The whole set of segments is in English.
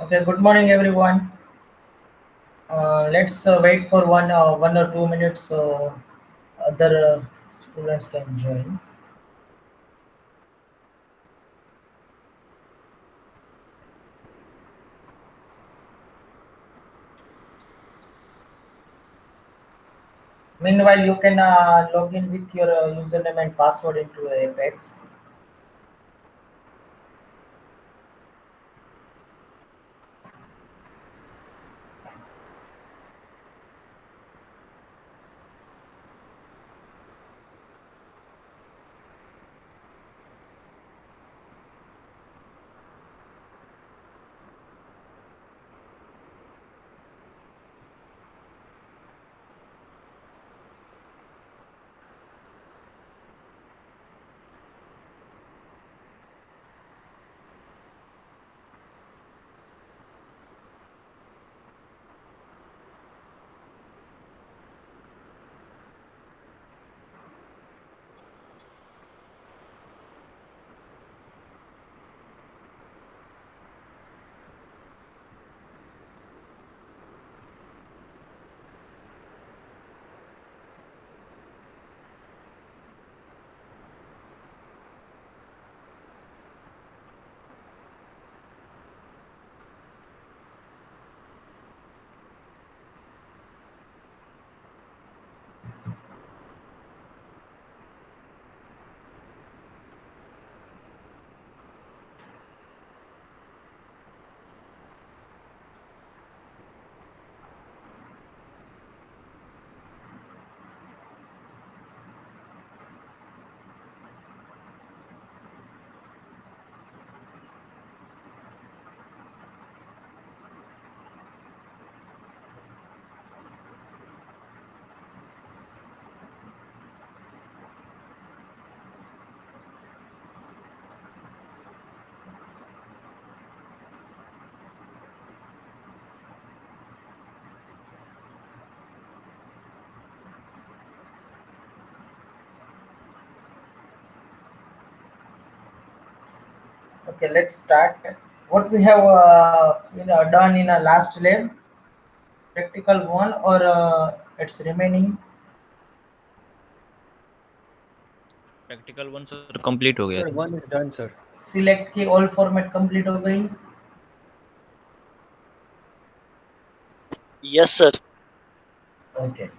Okay, good morning everyone. Let's wait for 1 or 2 minutes so other students can join. Meanwhile, you can log in with your username and password into Apex. Okay, let's start. What we have done in a last lab, practical one, or it's remaining. Practical one sir complete हो गया Sir, था। one is done, sir. Select की all format complete हो गई. Yes sir. Okay.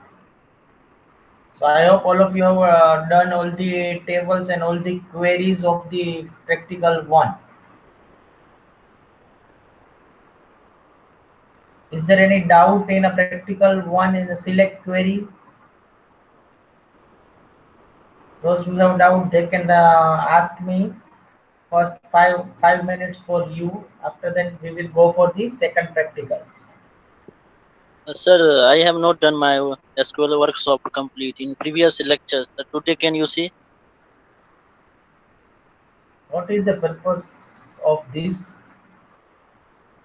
So I hope all of you have done all the tables and all the queries of the practical one. Is there any doubt in a practical one in a select query? Those who have doubt, they can ask me. First five minutes for you. After that, we will go for the second practical. Sir I have not done my SQL workshop complete in previous lectures today can you see What is the purpose of this?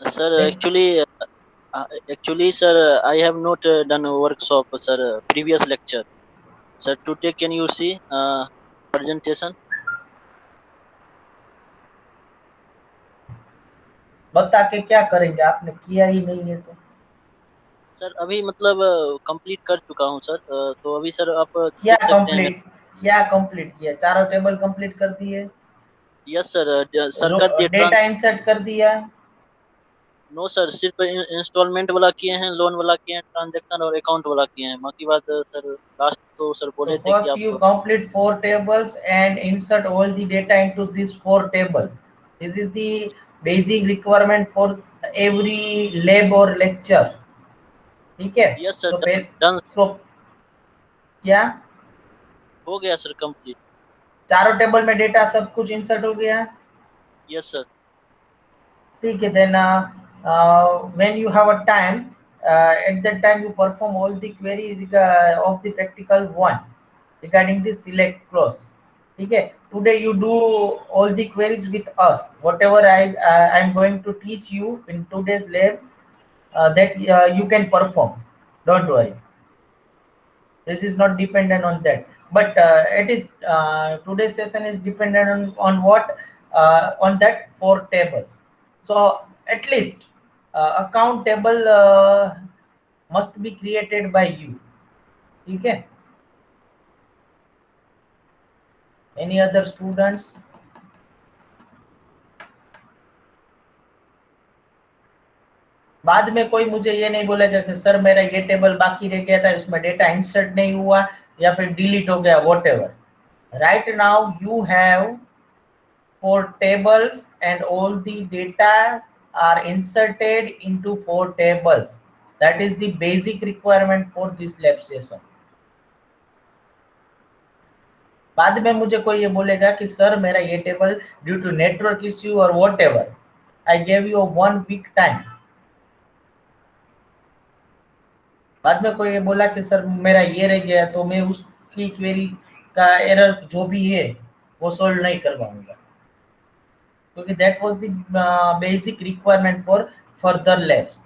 Sir Then actually sir I have not done workshop sir previous lecture sir today can you see presentation बता के क्या करेंगे? आपने किया ही नहीं है तो sir अभी मतलब कंप्लीट कर चुका हूं सर तो अभी सर आप क्या देख सकते हैं कंप्लीट क्या कंप्लीट किया? चारों टेबल कंप्लीट कर दिए, यस सर सर कर दिए डेटा इंसर्ट कर दिया. नो सर सिर्फ इंस्टॉलमेंट वाला किए हैं, लोन वाला किए हैं, ट्रांजैक्शन और अकाउंट वाला किए हैं। बाकी बात सर लास्ट तो सर So बोले थे कि first you आप complete four tables and insert all the data into this four table. This is the basic requirement for every lab or lecture. ठीक है? Yes sir So done so क्या हो गया sir complete. चारों table में data सब कुछ insert हो गया है? यस सर ठीक है. Then when you have a time, at that time you perform all the query of the practical one regarding the select clause. ठीक है. Today you do all the queries with us. Whatever I'm going to teach you in today's lab, that you can perform. Don't worry. This is not dependent on that, but it is today's session is dependent on what, on that four tables. So at least account table must be created by you. ठीक है? Any other students? बाद में कोई मुझे ये नहीं बोलेगा कि सर मेरा ये टेबल बाकी रह गया था, इसमें डेटा इंसर्ट नहीं हुआ या फिर डिलीट हो गया, what ever. Right now you have 4 tables and all the data are inserted into 4 tables. That is the basic requirement for this lab session. बाद में मुझे कोई ये बोलेगा कि सर मेरा ये table due to network issue और whatever, I gave you 1 week time. बाद में कोई ये बोला कि सर मेरा ये रह गया, तो मैं उसकी क्वेरी का एरर जो भी है वो सोल्व नहीं कर पाऊंगा, क्योंकि that was the basic requirement for further labs.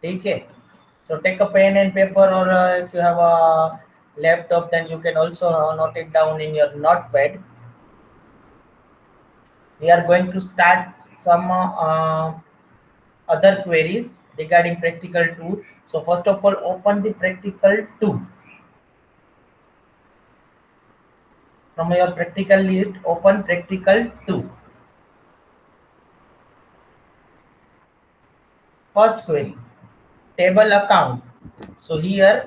ठीक है? So take a pen and paper, or if you have a laptop, then you can also note it down in your notepad. We are going to start some other queries regarding practical 2. So first of all, open the practical 2. From your practical list, open practical 2. First query, table account. So here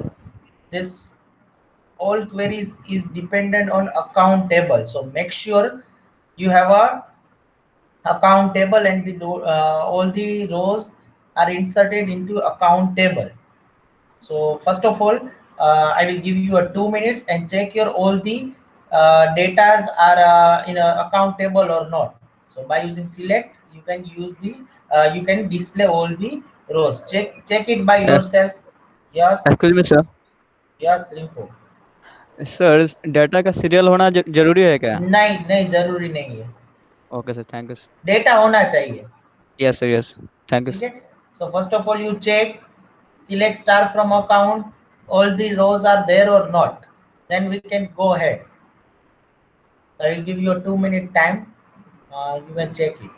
this all queries is dependent on account table. So make sure you have a account table and the all the rows are inserted into account table. So first of all, I will give you a 2 minutes and check your all the datas are in a account table or not. So by using select, you can use the you can display all the rows. Check it by yourself. Yes, excuse me sir. yes, Rinko. Sir data का serial होना जरूरी है क्या? नहीं नहीं, जरूरी नहीं है, okay sir, thank you. Data होना चाहिए। Yes sir, yes, thank you ठीक सर। है? So first of all, you check, select star from account, all the rows are there or not, then we can go ahead. I will give you a 2 minute time, you can check it.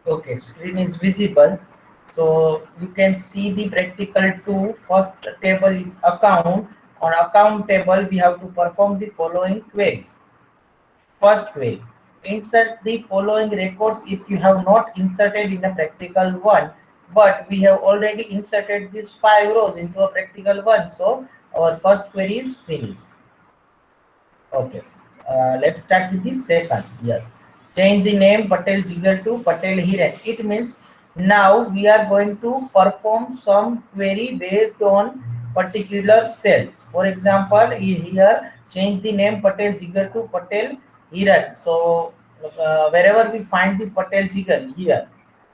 Okay, screen is visible. So you can see the practical 2. First table is account. On account table, we have to perform the following queries. First query, insert the following records if you have not inserted in a practical 1, but we have already inserted these 5 rows into a practical 1. So our first query is finished. Okay, let's start with the second. Yes, change the name Patel Jigar to Patel Hiren. It means now we are going to perform some query based on particular cell. For example, here change the name Patel Jigar to Patel Hiren. So wherever we find the Patel Jigar here,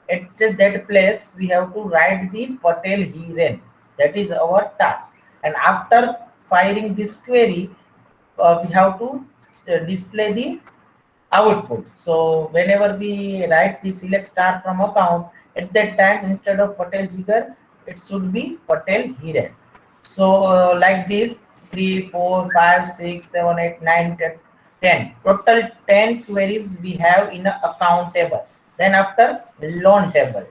at that place we have to write the Patel Hiren. That is our task. And after firing this query, we have to display the output. So whenever we write the select star from account, at that time instead of Patel Jigar, it should be Patel Hiren. So like this, 3, 4, 5, 6, 7, 8, 9, 10, 10. Total 10 queries we have in a account table. Then after loan table.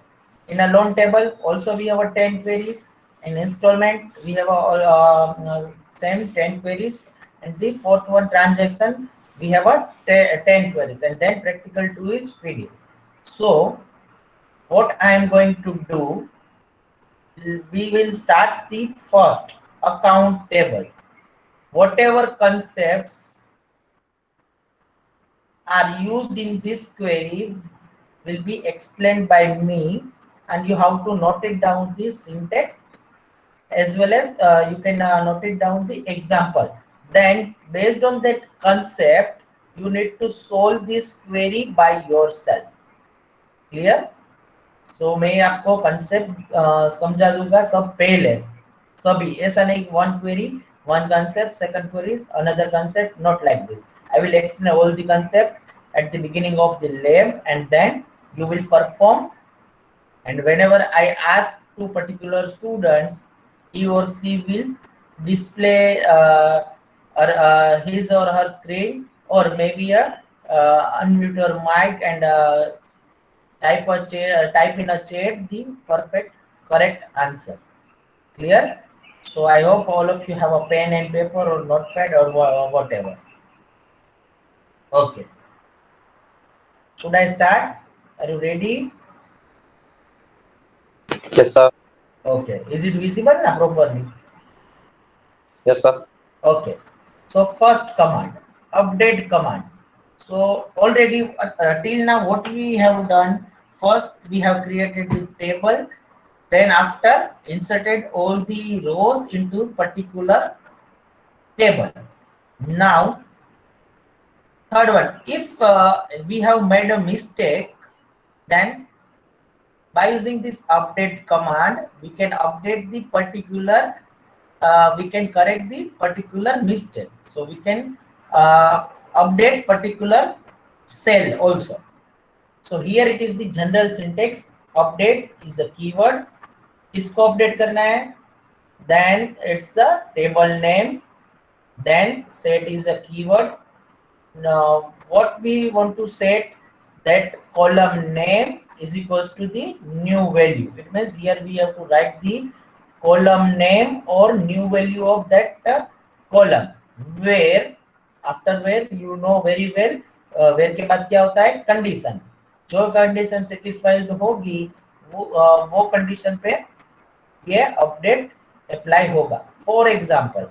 In a loan table also we have a 10 queries. In installment we have a same 10 queries, and the fourth one transaction we have a 10 queries, and then practical 2 is finished. So what I am going to do, we will start the first account table. Whatever concepts are used in this query will be explained by me, and you have to note it down the syntax, as well as you can note it down the example. Then based on that concept you need to solve this query by yourself. Clear? सो मैं आपको concept समझा दूंगा सब पहले, सभी ऐसा नहीं, one query one concept, second query another concept, not like this. I will explain all the concept at the beginning of the lab, and then you will perform. And whenever I ask to particular students, he or she will display his or her screen, or maybe unmute your mic and type in a chat the correct answer. Clear? So I hope all of you have a pen and paper or notepad or whatever. Okay. Should I start? Are you ready? Yes, sir. Okay. Is it visible now properly? Yes, sir. Okay. So first command, update command. So already till now what we have done, first we have created the table, then after inserted all the rows into particular table. Now third one, if we have made a mistake, then by using this update command we can update the particular we can correct the particular mistake. So we can update particular cell also. So here it is the general syntax. Update is a keyword. इसको update करना है. Then it's the table name. Then set is a keyword. Now what we want to set, that column name is equals to the new value. It means here we have to write the column name or new value of that column. Where, after where you know very well, where के बाद क्या होता है, condition. जो condition satisfied होगी वो condition पे ये अपडेट अप्लाई होगा. For example,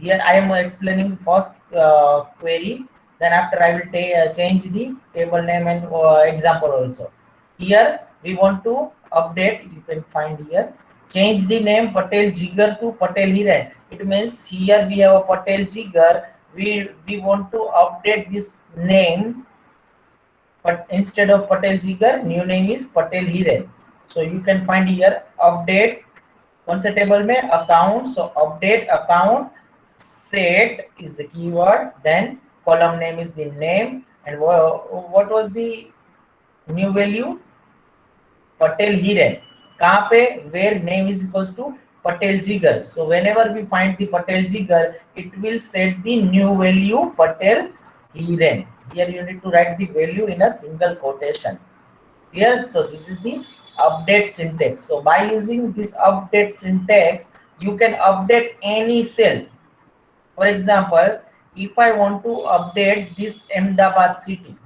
here I am explaining first query, then after I will change the table name and example also. Here we want to update, you can find here, change the name Patel Jigar to Patel Hiren. It means here we have a Patel Jigar, we want to update this name, but instead of Patel Jigar, new name is Patel Hiren. So you can find here update, कौन सा table में, account. So update account, set is the keyword, then column name is the name, and what was the new value, Patel Hiren. कहाँ पे, where name is equals to Patel Jigar. So whenever we find the Patel Jigar, it will set the new value Patel Hiren. Here you need to write the value in a single quotation. Yes, so this is the update syntax. So by using this update syntax, you can update any cell. For example, if I want to update this Ahmedabad city,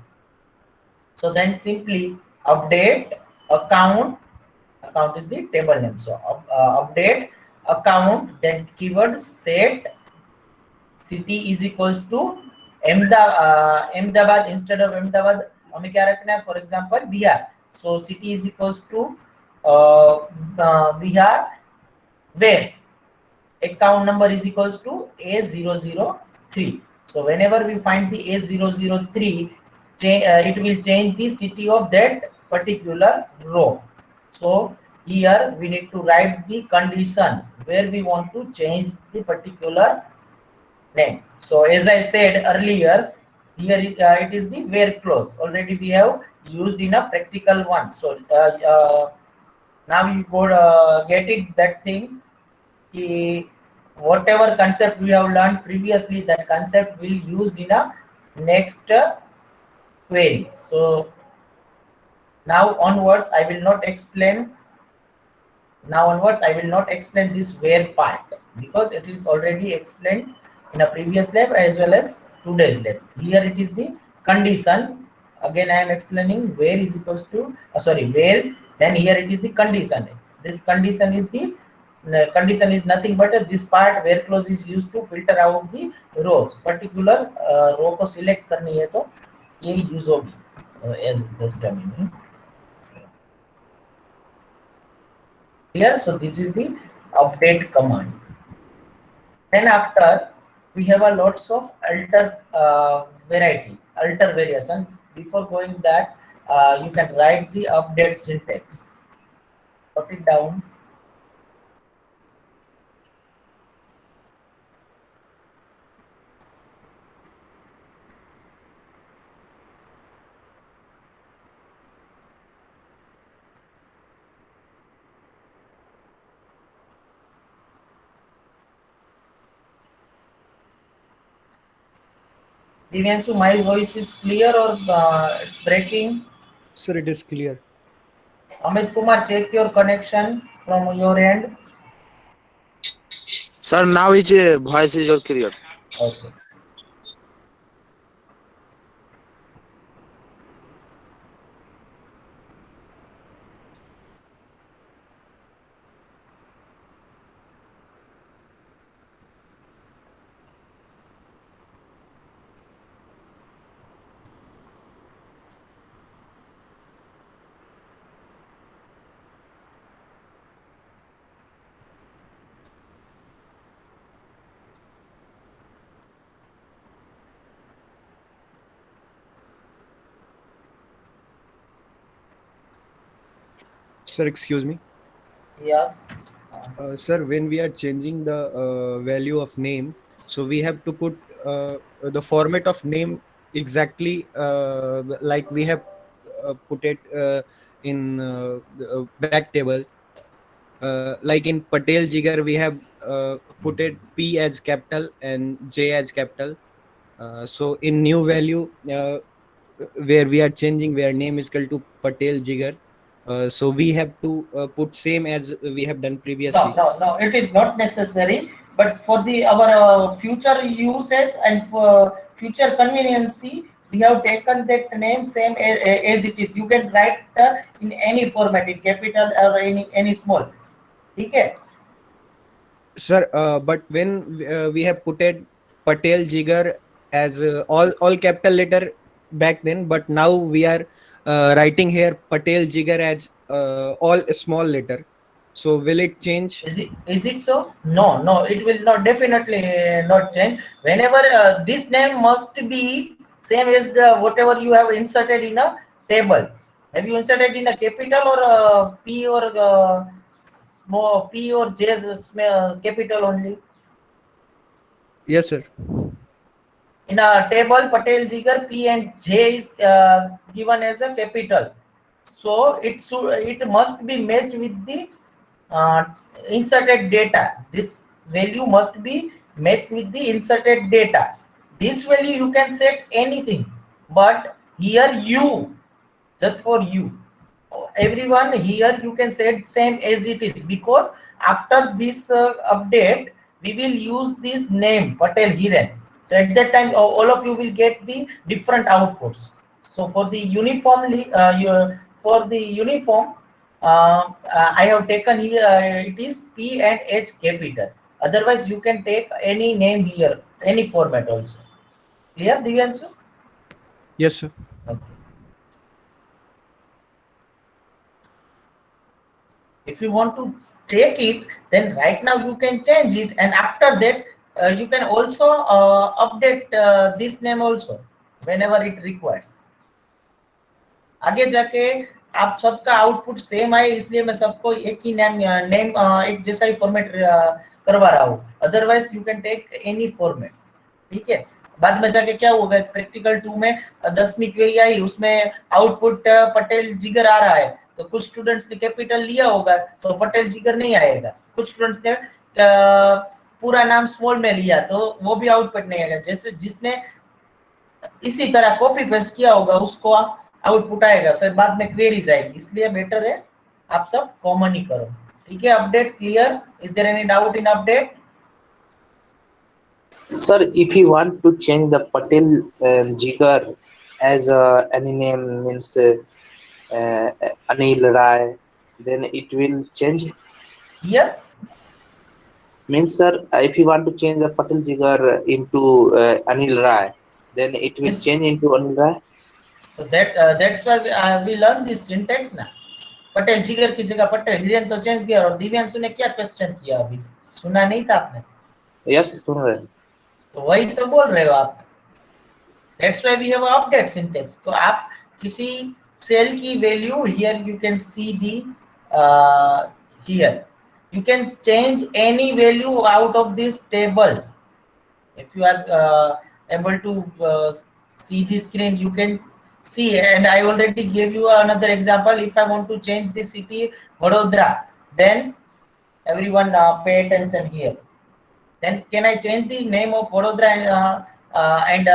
so then simply update account, account is the table name. So update account, then keyword set city is equals to Ahmedabad. Instead of Ahmedabad हमें क्या रखना है, for example Bihar. So city is equals to Bihar, where account number is equals to A003. So whenever we find the A003, it will change the city of that particular row. So here we need to write the condition where we want to change the particular name. So as I said earlier, here it is the where clause. Already we have used in a practical one. So now you could get it, that thing, whatever concept we have learned previously, that concept will used in a next query. So now onwards I will not explain Now onwards, I will not explain this where part because it is already explained in a previous lab as well as today's lab. Here it is the condition. Again, I am explaining where is equals to where. Then here it is the condition. This condition is condition is nothing but this part where clause is used to filter out the rows. Particular row को select करनी है तो ये use होगी as just a minute. Here, so this is the update command. Then after we have a lots of alter variation. Before going that, you can write the update syntax. Put it down. Divyansu, my voice is clear or it's breaking? Sir, it is clear. Amit Kumar, check your connection from your end. Sir, now his voice is all clear. Okay. Sir, excuse me. Yes. Sir, when we are changing the value of name, so we have to put the format of name exactly like we have put it in the back table. Like in Patel Jigar, we have put it P as capital and J as capital. So in new value, where we are changing where name is equal to Patel Jigar, so we have to put same as we have done previously. No, it is not necessary. But for the our future usage and for future conveniency, we have taken that name same as it is. You can write in any format, in capital or any small. Okay. Sir, but when we have put it Patel Jigar as all capital letter back then, but now we are writing here Patel Jigar as all small letter. So will it change? Is it so? No, it will not, definitely not change. Whenever this name must be same as the whatever you have inserted in a table. Have you inserted in a capital or P or small P or J as capital only? Yes, sir. In a table, Patel Jigar P and J is given as a capital. So it must be matched with the inserted data. This value must be matched with the inserted data. This value you can set anything, but here you, just for you, everyone here you can set same as it is, because after this update we will use this name Patel Hiren. So at that time all of you will get the different outputs. So for the uniformly for the uniform I have taken here it is P and H capital. Otherwise you can take any name here, any format also. Clear, Divyansu? Yes, sir. Okay. If you want to take it, then right now you can change it, and after that you can also update this name also whenever it requires. आगे जाके आप सबका output same आए, इसलिए मैं सबको एक ही name एक जैसा ही फॉर्मेट करवा रहा हूँ. Otherwise you can take any format. ठीक है. बाद में जाके क्या होगा, प्रैक्टिकल 2 में 10वीं क्वेरी आई, उसमें आउटपुट पटेल जिगर आ रहा है, तो कुछ स्टूडेंट्स ने कैपिटल लिया होगा तो पटेल जिगर नहीं आएगा. कुछ स्टूडेंट्स ने पूरा नाम स्मॉल में लिया तो वो भी आउटपुट नहीं आएगा. जैसे जिसने इसी तरह कॉपी पेस्ट किया होगा उसको आउटपुट आएगा, फिर बाद में क्वेरीज आएगी. इसलिए बेटर है आप सब कॉमन ही करो. ठीक है, update clear? Is there any doubt in update? Sir, if you want to change the Patel Jigar as any name means Anil Rai, then it will change. Here? Means, sir, if you want to change the Patel Jigar into Anil Rai, then it will Yes. change into Anil Rai. So that's why we learn this syntax ना. पटेल जिगर की जगह पटेल, हिरेन तो change किया। और दिव्यांशु ने क्या question किया अभी, सुना नहीं था आपने? Yes, सुन रहे हैं। तो वही तो बोल रहे हो आप। That's why we have a update syntax. तो आप किसी सेल की value, here you can see the here you can change any value out of this table. If you are able to see the screen, you can see. And I already gave you another example. If I want to change the city Vadodara, then everyone pay attention here. Then can I change the name of Vadodara and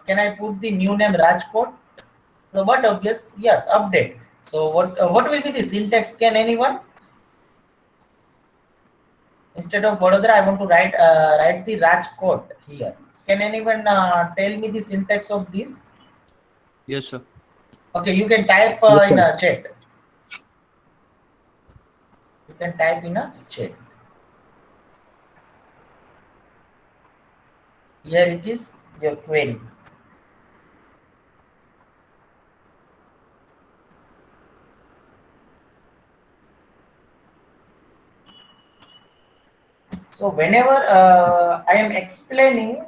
can I put the new name Rajkot? So what of yes, update. So what will be the syntax? Can anyone? Instead of Vadodara, I want to write the Rajkot here. Can anyone tell me the syntax of this? Yes, sir. Okay, you can type Yes, in sir. a chat. You can type in a chat. Here it is, your query. So whenever I am explaining,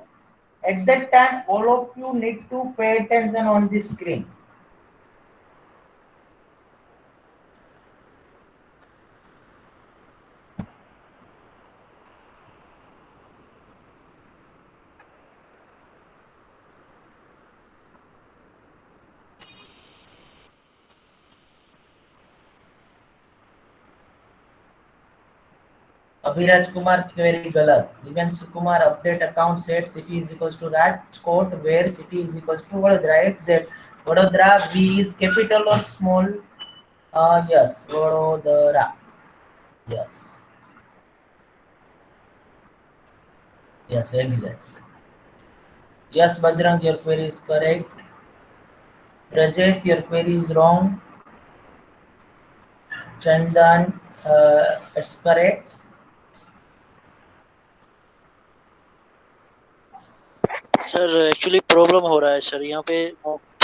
at that time all of you need to pay attention on the screen. Abhiraj Kumar query galat. Divyenshu Kumar update account set city is equals to Rajkot, where city is equals to Vadodara. Exact. Vadodara, V is capital or small? Yes, Vadodara. Yes. Yes, exact. Yes, Bajrang, your query is correct. Rajesh, your query is wrong. Chandan, it's correct. Sir actually problem हो रहा है sir, यहाँ पे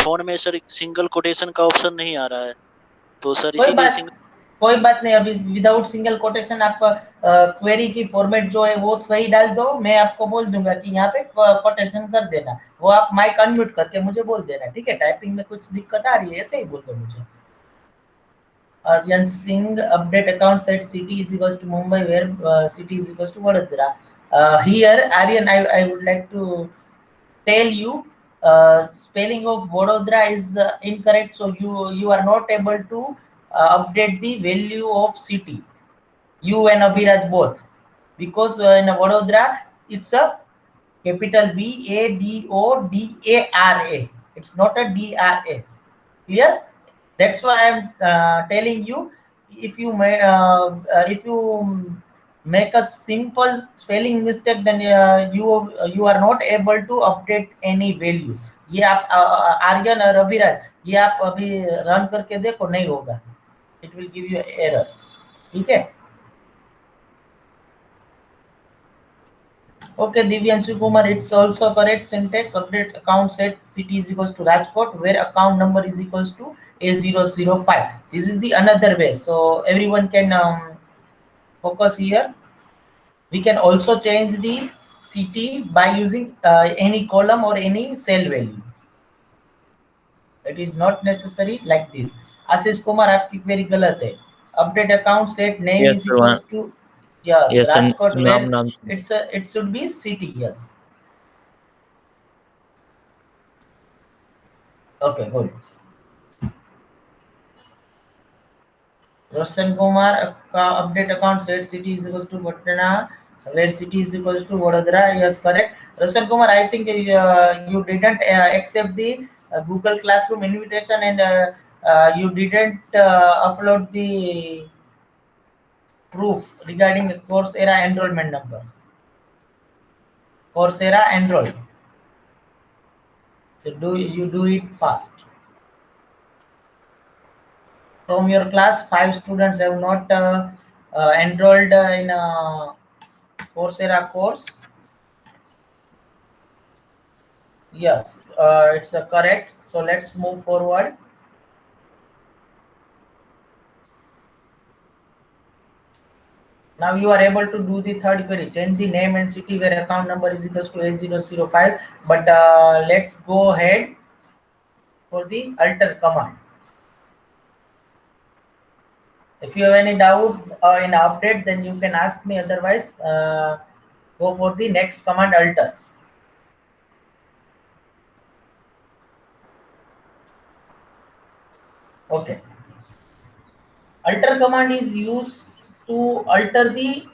phone में sir single quotation का option नहीं आ रहा है, तो सर इसीलिए कोई बात नहीं। अभी विदाउट सिंगल कोटेशन आप क्वेरी की फॉर्मेट जो है वो सही डाल दो। मैं आपको बोल दूंगा कि यहाँ पे कोटेशन कर देना, वो आप माइक अनम्यूट करके मुझे बोल देना, ठीक है? टाइपिंग में कुछ दिक्कत आ रही है ऐसे ही बोल दो मुझे। Aryan Singh, update account set city is equals to Mumbai, where city is equals to Vadodara. Here, Aryan, I would like to tell you spelling of Vadodara is incorrect, so you are not able to update the value of city, you and Abhiraj both, because in Vadodara it's a capital Vadodara. It's not a DRA. Clear? That's why I'm telling you, if you make a simple spelling mistake, then you are not able to update any values. ये आप आर्यन और अभिराज, ये आप अभी run करके देखो, नहीं होगा, it will give you error. ठीक है? Okay, Divyanshu Kumar, it's also correct syntax. Update account set city is equals to Rajkot, where account number is equals to A005. This is the another way, so everyone can focus here. We can also change the city by using any column or any cell value. It is not necessary like this. Ashish Kumar, आपकी query गलत है. Update account set name Yes, is equals to yes, Rajkot, नाम where नाम it should be city. Yes. Okay, good. Roshan Kumar, update account set city is equals to Patna, where city is equals to Vadodara. Yes, correct. Roshan Kumar, I think you didn't accept the Google Classroom invitation, and you didn't upload the proof regarding the Coursera enrollment number. Coursera enroll. So do it fast. From your class, 5 students have not enrolled in a Coursera course. Yes, it's correct. So let's move forward. Now you are able to do the third query. Change the name and city where account number is equals to A005. But let's go ahead for the alter command. If you have any doubt or in update, then you can ask me. Otherwise, go for the next command, alter. Okay. Alter command is used to alter the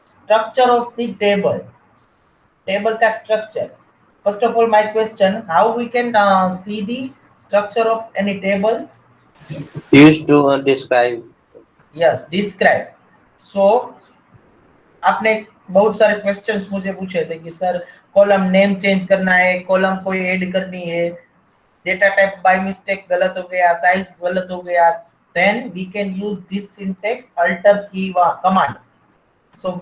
structure of the table. Table ka structure. First of all, my question: how we can see the structure of any table? Used to describe. Yes, describe. So आपने बहुत सारे questions मुझे पूछे थे कि sir column name change करना है, column कोई ऐड करनी है, डेटा टाइप बाय मिस्टेक गलत हो गया, साइज गलत हो गया, then we can use this syntax alter command. So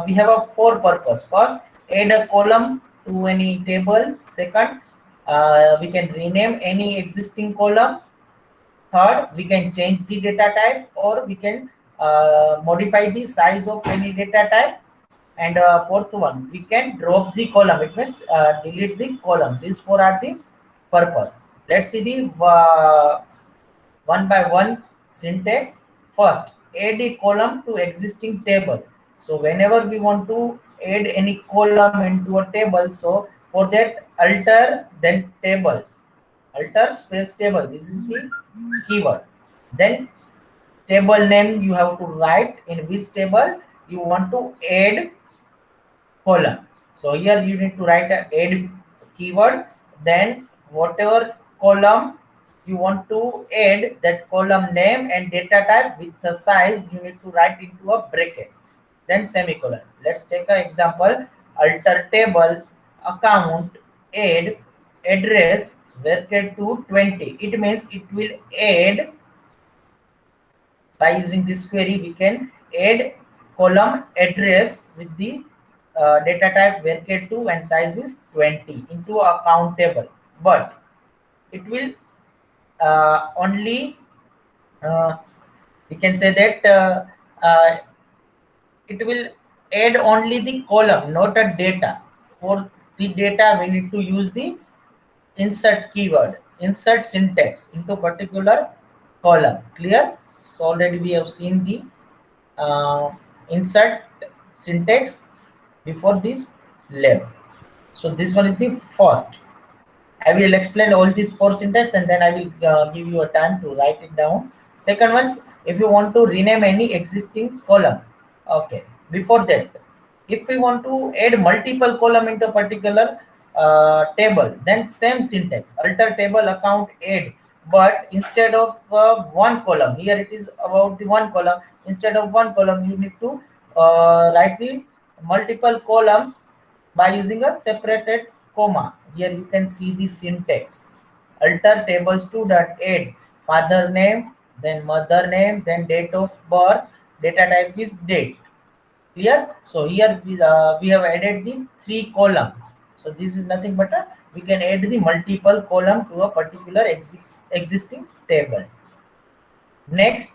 we have a 4 purpose. First, add a column to any table. Second, we can rename any existing column. Third, we can change the data type, or we can modify the size of any data type. And fourth one, we can drop the column. It means delete the column. These 4 are the purpose. Let's see the one by one syntax. First, add a column to existing table. So whenever we want to add any column into a table, so for that, alter then table, alter space table. This is the keyword. Then table name, you have to write in which table you want to add column. So here you need to write a add keyword. Then whatever column you want to add, that column name and data type with the size, you need to write into a bracket, then semicolon. Let's take an example. Alter table account add address varchar to 20. It means it will add, by using this query we can add column address with the data type varchar2 and size is 20 into a count table, but it will only we can say that it will add only the column, not a data. For the data, we need to use the insert keyword, insert syntax into particular column. Clear? So already we have seen the insert syntax before this lab. So this one is the first. I will explain all these 4 syntax and then I will give you a time to write it down. Second one is if you want to rename any existing column. Okay. Before that, if we want to add multiple column into a particular table, then same syntax, alter table account add, but instead of one column, here it is about the one column, instead of one column you need to write the multiple columns by using a separated comma. Here you can see the syntax. Alter table student add father name, then mother name, then date of birth, data type is date. Clear? So here we have added the 3 column. So this is nothing but we can add the multiple column to a particular existing table. Next,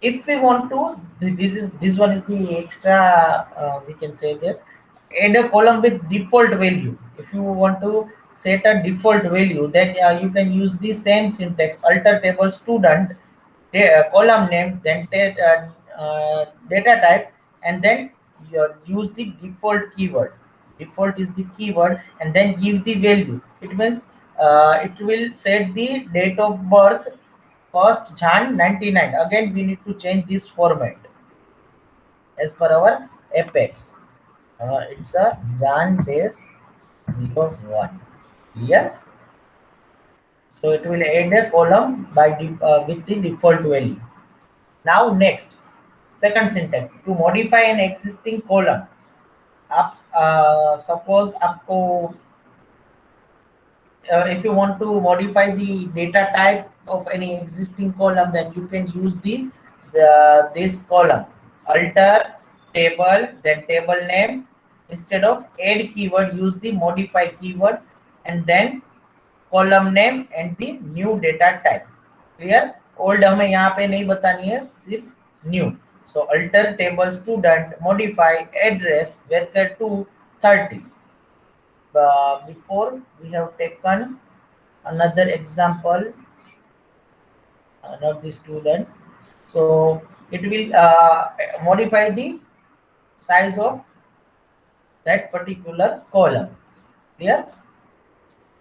if we want to, this one is the extra, we can say that add a column with default value. If you want to set a default value, then you can use the same syntax, alter table student column name, then data type, and then you use the default keyword. Default is the keyword, and then give the value. It means it will set the date of birth 1st Jan 99. Again, we need to change this format as per our Apex. It's a Jan base 01. Clear? So it will add a column by with the default value. Now next, second syntax, to modify an existing column. आप suppose आपको if you want to modify the data type of any existing column, then you can use this column, alter table, then table name. Instead of add keyword, use the modify keyword, and then column name and the new data type. Clear? Old हमें यहाँ पे नहीं बतानी है, सिर्फ new. So alter table student, modify address vector to 30. Before we have taken another example, not the students. So it will modify the size of that particular column. Clear?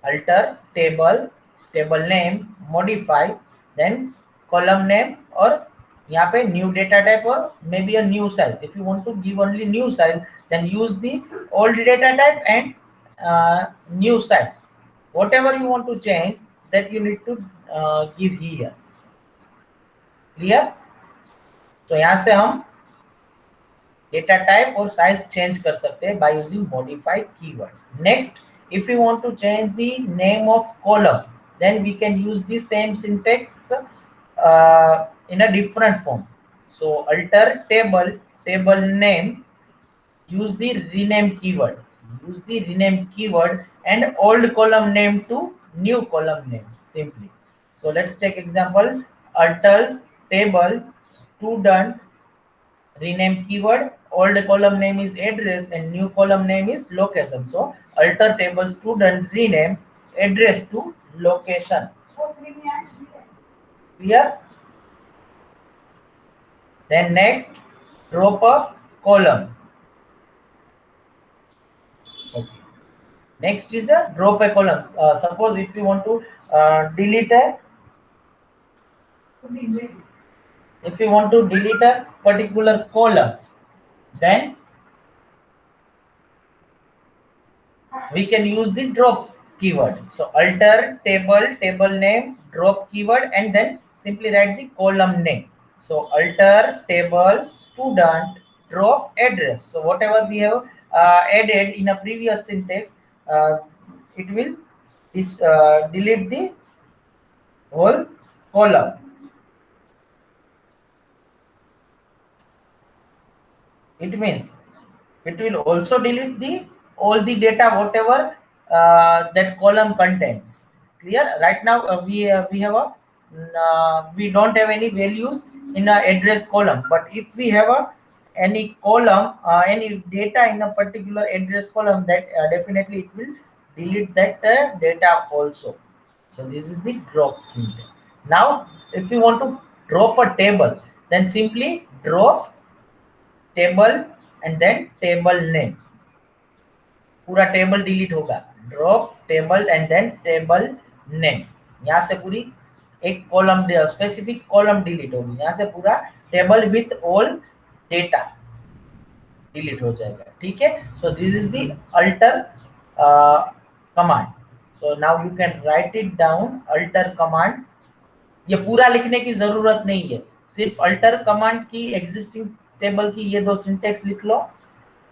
Alter table, table name, modify, then column name, or यहाँ पे new data type or maybe a new size. If you want to give only new size, then use the old data type and new size. Whatever you want to change, that you need to give here. Clear? तो यहाँ से हम data type और size change कर सकते हैं by using modify keyword. Next, if you want to change the name of column, then we can use the same syntax in a different form. So alter table, table name, use the rename keyword. Use the rename keyword and old column name to new column name simply. So let's take example, alter table student, rename keyword, old column name is address and new column name is location. So alter table student rename address to location. Clear? Then next, drop a column. Okay. Next is a drop a column. Suppose if you want to delete a particular column, then we can use the drop keyword. So alter table, table name, drop keyword, and then simply write the column name. So alter table student, drop address. So whatever we have added in a previous syntax, it will delete the whole column. It means it will also delete all the data whatever that column contains. Clear? Right now we have we don't have any values in a address column, but if we have any column, any data in a particular address column, that definitely it will delete that data also. So this is the drop syntax. Now if you want to drop a table, then simply drop table and then table name. पूरा table delete होगा, drop table and then table name. यहाँ से पूरी एक column specific column delete होगी, यहाँ से पूरा table with all data delete हो जाएगा. ठीक है? So this is the alter command. So now you can write it down, alter command. ये पूरा लिखने की जरूरत नहीं है, सिर्फ अल्टर कमांड की एग्जिस्टिंग टेबल की ये दो सिंटेक्स लिख लो.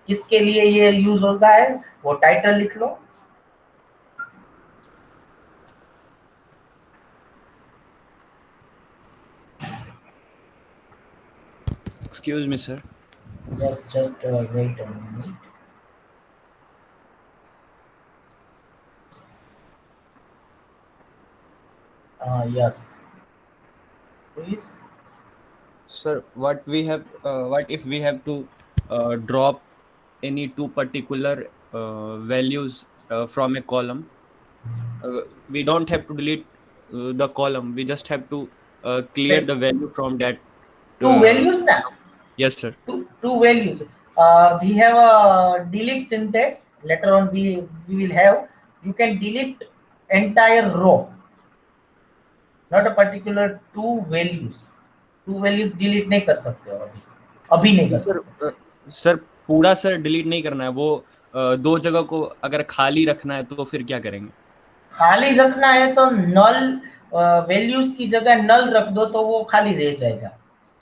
किसके लिए ये यूज होता है वो टाइटल लिख लो. Excuse me, sir. Yes, just wait a minute. Yes, please. Sir, what if we have to drop any two particular values from a column? We don't have to delete the column. We just have to clear the value from that. Two values now. Yes, sir. Two values. We have a delete syntax. Later on, we will have. You can delete entire row, not a particular two values. Two values delete नहीं कर सकते हो अभी नहीं कर सकते. Sir पूरा sir delete नहीं करना है, वो दो जगह को अगर खाली रखना है तो फिर क्या करेंगे? खाली रखना है तो नल वैल्यूज की जगह नल रख दो तो वो खाली रह जाएगा.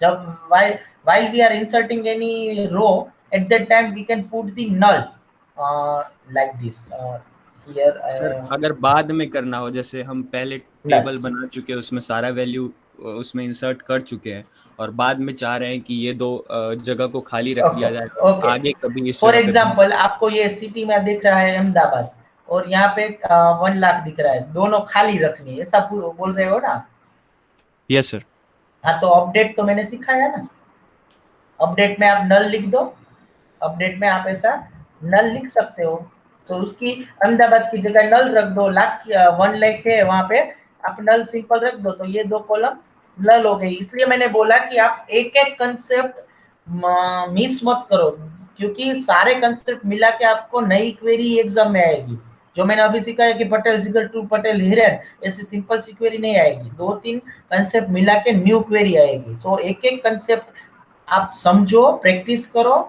while we are inserting any row, at that time we can put the null like this. Here sir अगर बाद में करना हो, जैसे हम पहले null. टेबल बना चुके हैं, उसमें सारा वैल्यू उसमें इंसर्ट कर चुके हैं, और बाद में चाह रहे हैं कि ये दो जगह को खाली रख दिया जाए, और आगे कभी इस फॉर जगह पे एग्जाम्पल आपको ये सिटी में दिख रहा है अहमदाबाद, और यहाँ पे 1 लाख दिख रहा है, दोनों खाली रखनी है, ऐसा बोल रहे हो ना? Yes sir. हाँ, तो अपडेट तो मैंने सिखाया ना, अपडेट में आप नल लिख दो, अपडेट में आप ऐसा नल लिख सकते हो। तो उसकी अहमदाबाद की जगह नल रख दो, 1 लाख है वहां पे, आप नल सिंपल रख दो, तो ये 2 कॉलम नल हो गई। इसलिए मैंने बोला कि आप एक एक कंसेप्ट मिस मत करो, क्योंकि सारे कंसेप्ट मिला के आपको नई क्वेरी एग्जाम में आएगी। जो मैंने अभी सिखाया कि पटेल जिगर टू पटेल हिरन, ऐसी सिंपल सी क्वेरी नहीं आएगी, 2-3 कंसेप्ट मिला के न्यू क्वेरी आएगी। सो एक एक कंसेप्ट आप समझो, प्रैक्टिस करो,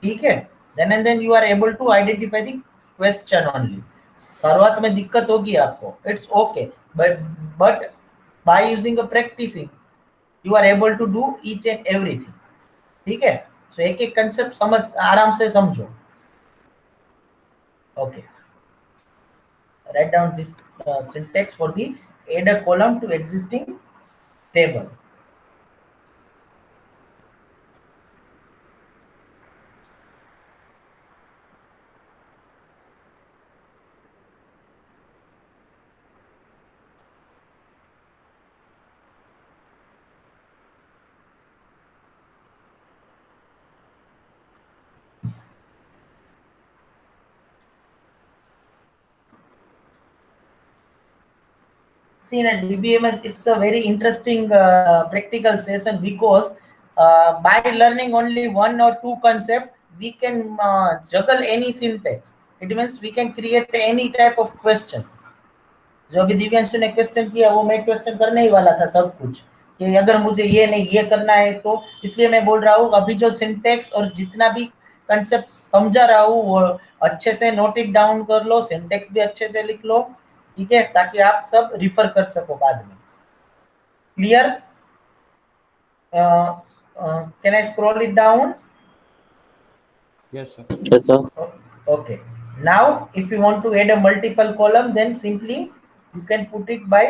ठीक है, then and then you are able to identify the question only. शुरुआत में दिक्कत होगी आपको, it's okay, but by using a practicing you are able to do each and everything, ठीक है। तो एक एक कंसेप्ट समझ, आराम से समझो। Okay, write down this syntax for the add a column to existing table. See, in a DBMS, it's a very interesting practical session, because by learning only 1 or 2 concepts, we can juggle any syntax. It means we can create any type of questions. जो अभी दिव्यांशु ने question किया, वो मैं question करने ही वाला था सब कुछ, कि अगर मुझे ये नहीं ये करना है, तो इसलिए मैं बोल रहा हूँ अभी जो सिंटेक्स और जितना भी कंसेप्ट समझा रहा हूँ वो अच्छे से नोट इट डाउन कर लो, सिंटेक्स भी अच्छे से लिख लो, ठीक है, ताकि आप सब रिफर कर सको बाद में। Clear? Can I scroll it down? Yes sir. Yes, sir. Okay, now if you want to add a multiple column, then simply you can put it by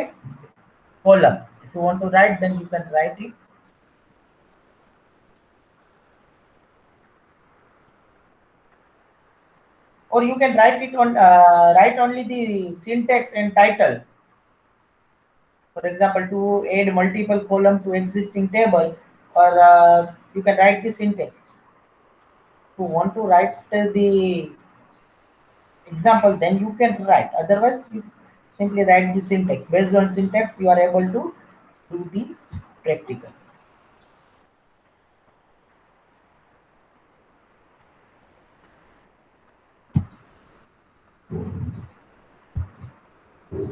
column. If you want to write, then you can write it. Or you can write it on write only the syntax and title. For example, to add multiple column to existing table, or you can write the syntax. If you want to write the example, then you can write. Otherwise, you simply write the syntax. Based on syntax, you are able to do the practical.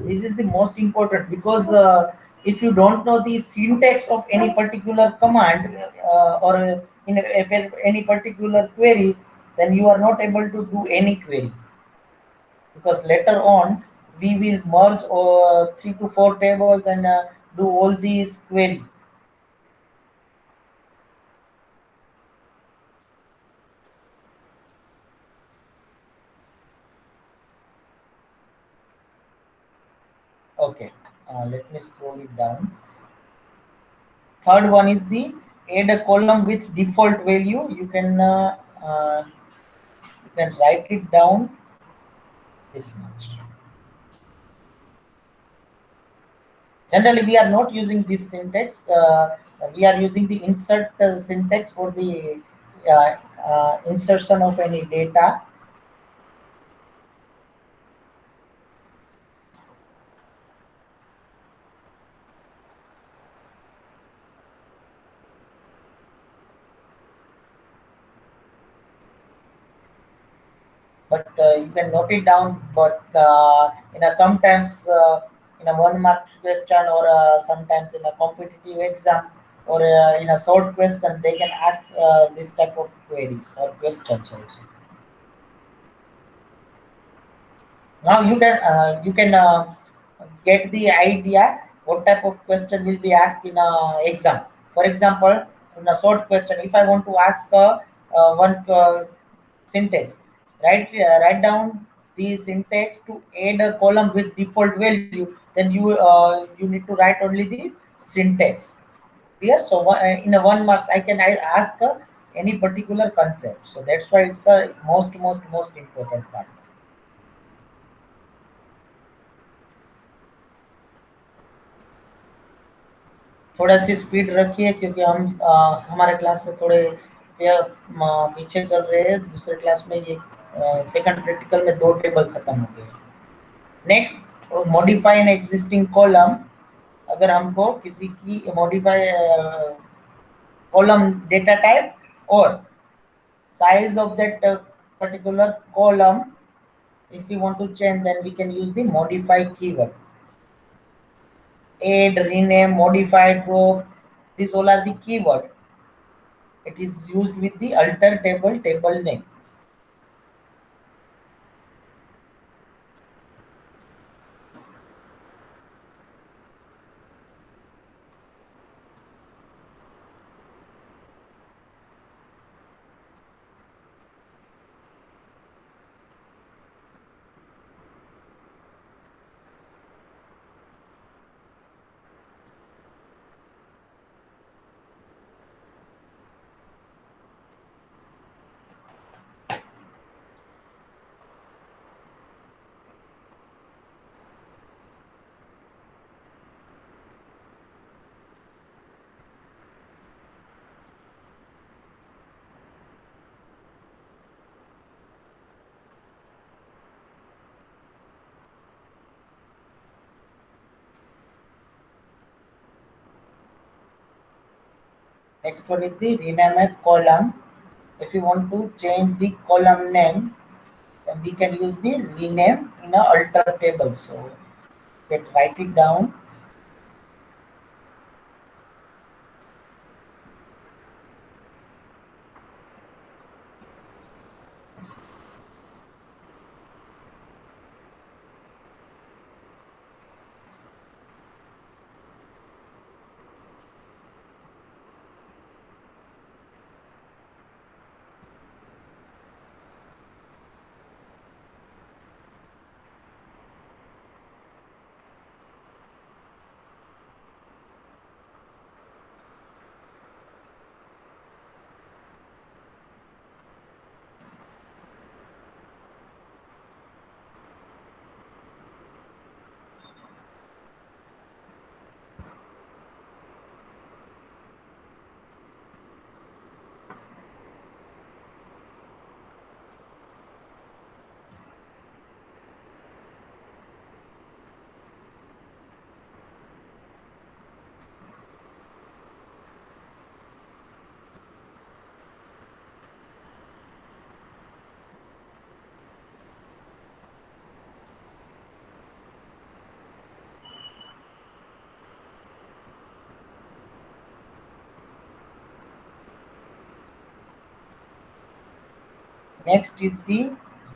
This is the most important, because if you don't know the syntax of any particular command or in any particular query, then you are not able to do any query, because later on we will merge 3 to 4 tables and do all these query. Okay, let me scroll it down. Third one is the add a column with default value. You can write it down this much. Generally, we are not using this syntax. We are using the insert syntax for the insertion of any data. But you can note it down. But sometimes in a 1 mark question, or sometimes in a competitive exam, or in a short question, they can ask this type of queries or questions also. Now you can get the idea what type of question will be asked in a exam. For example, in a short question, if I want to ask one syntax, write down the syntax to add a column with default value, then you need to write only the syntax. Clear? So in a 1 marks, I ask any particular concept. So that's why it's a most important part. थोड़ा सी speed रखिए क्योंकि हमारे class में थोड़े पीछे चल रहे हैं। दूसरे क्लास में ये सेकंड प्रैक्टिकल में 2 टेबल खत्म हो गए। Next, modify an existing column. अगर हमको किसी की मॉडिफाई कॉलम डेटा टाइप और size of that particular column, if we want to change, then we can use the modify keyword. Add, rename, modify, drop, these all are the keyword. It is used with the alter table name. Next one is the rename a column. If you want to change the column name, then we can use the rename in a alter table. So write it down. Next is the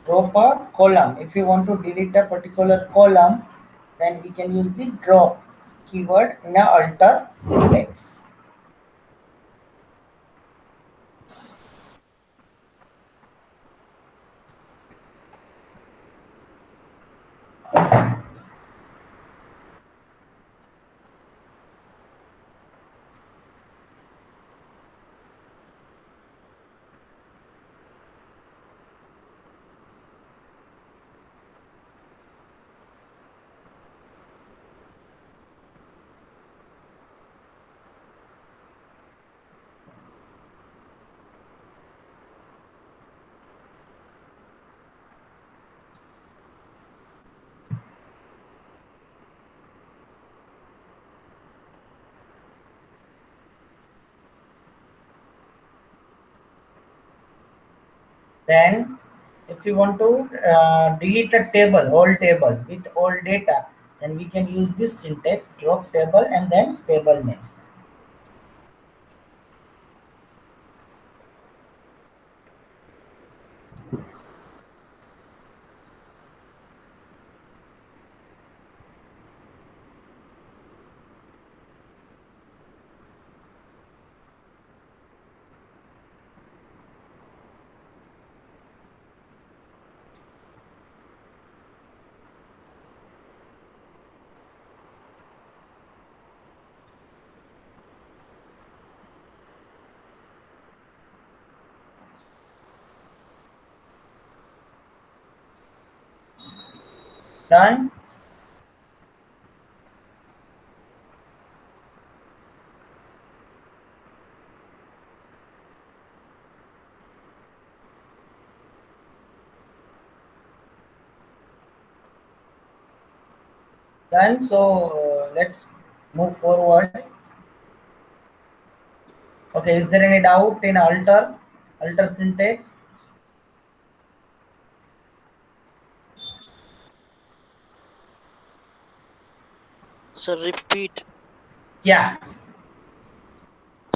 drop a column. If you want to delete a particular column, then we can use the drop keyword in a alter syntax. Then if you want to delete a table, whole table with all data, then we can use this syntax, drop table and then table name. Done. Done. So let's move forward. Okay, is there any doubt in alter syntax? Sir, repeat. क्या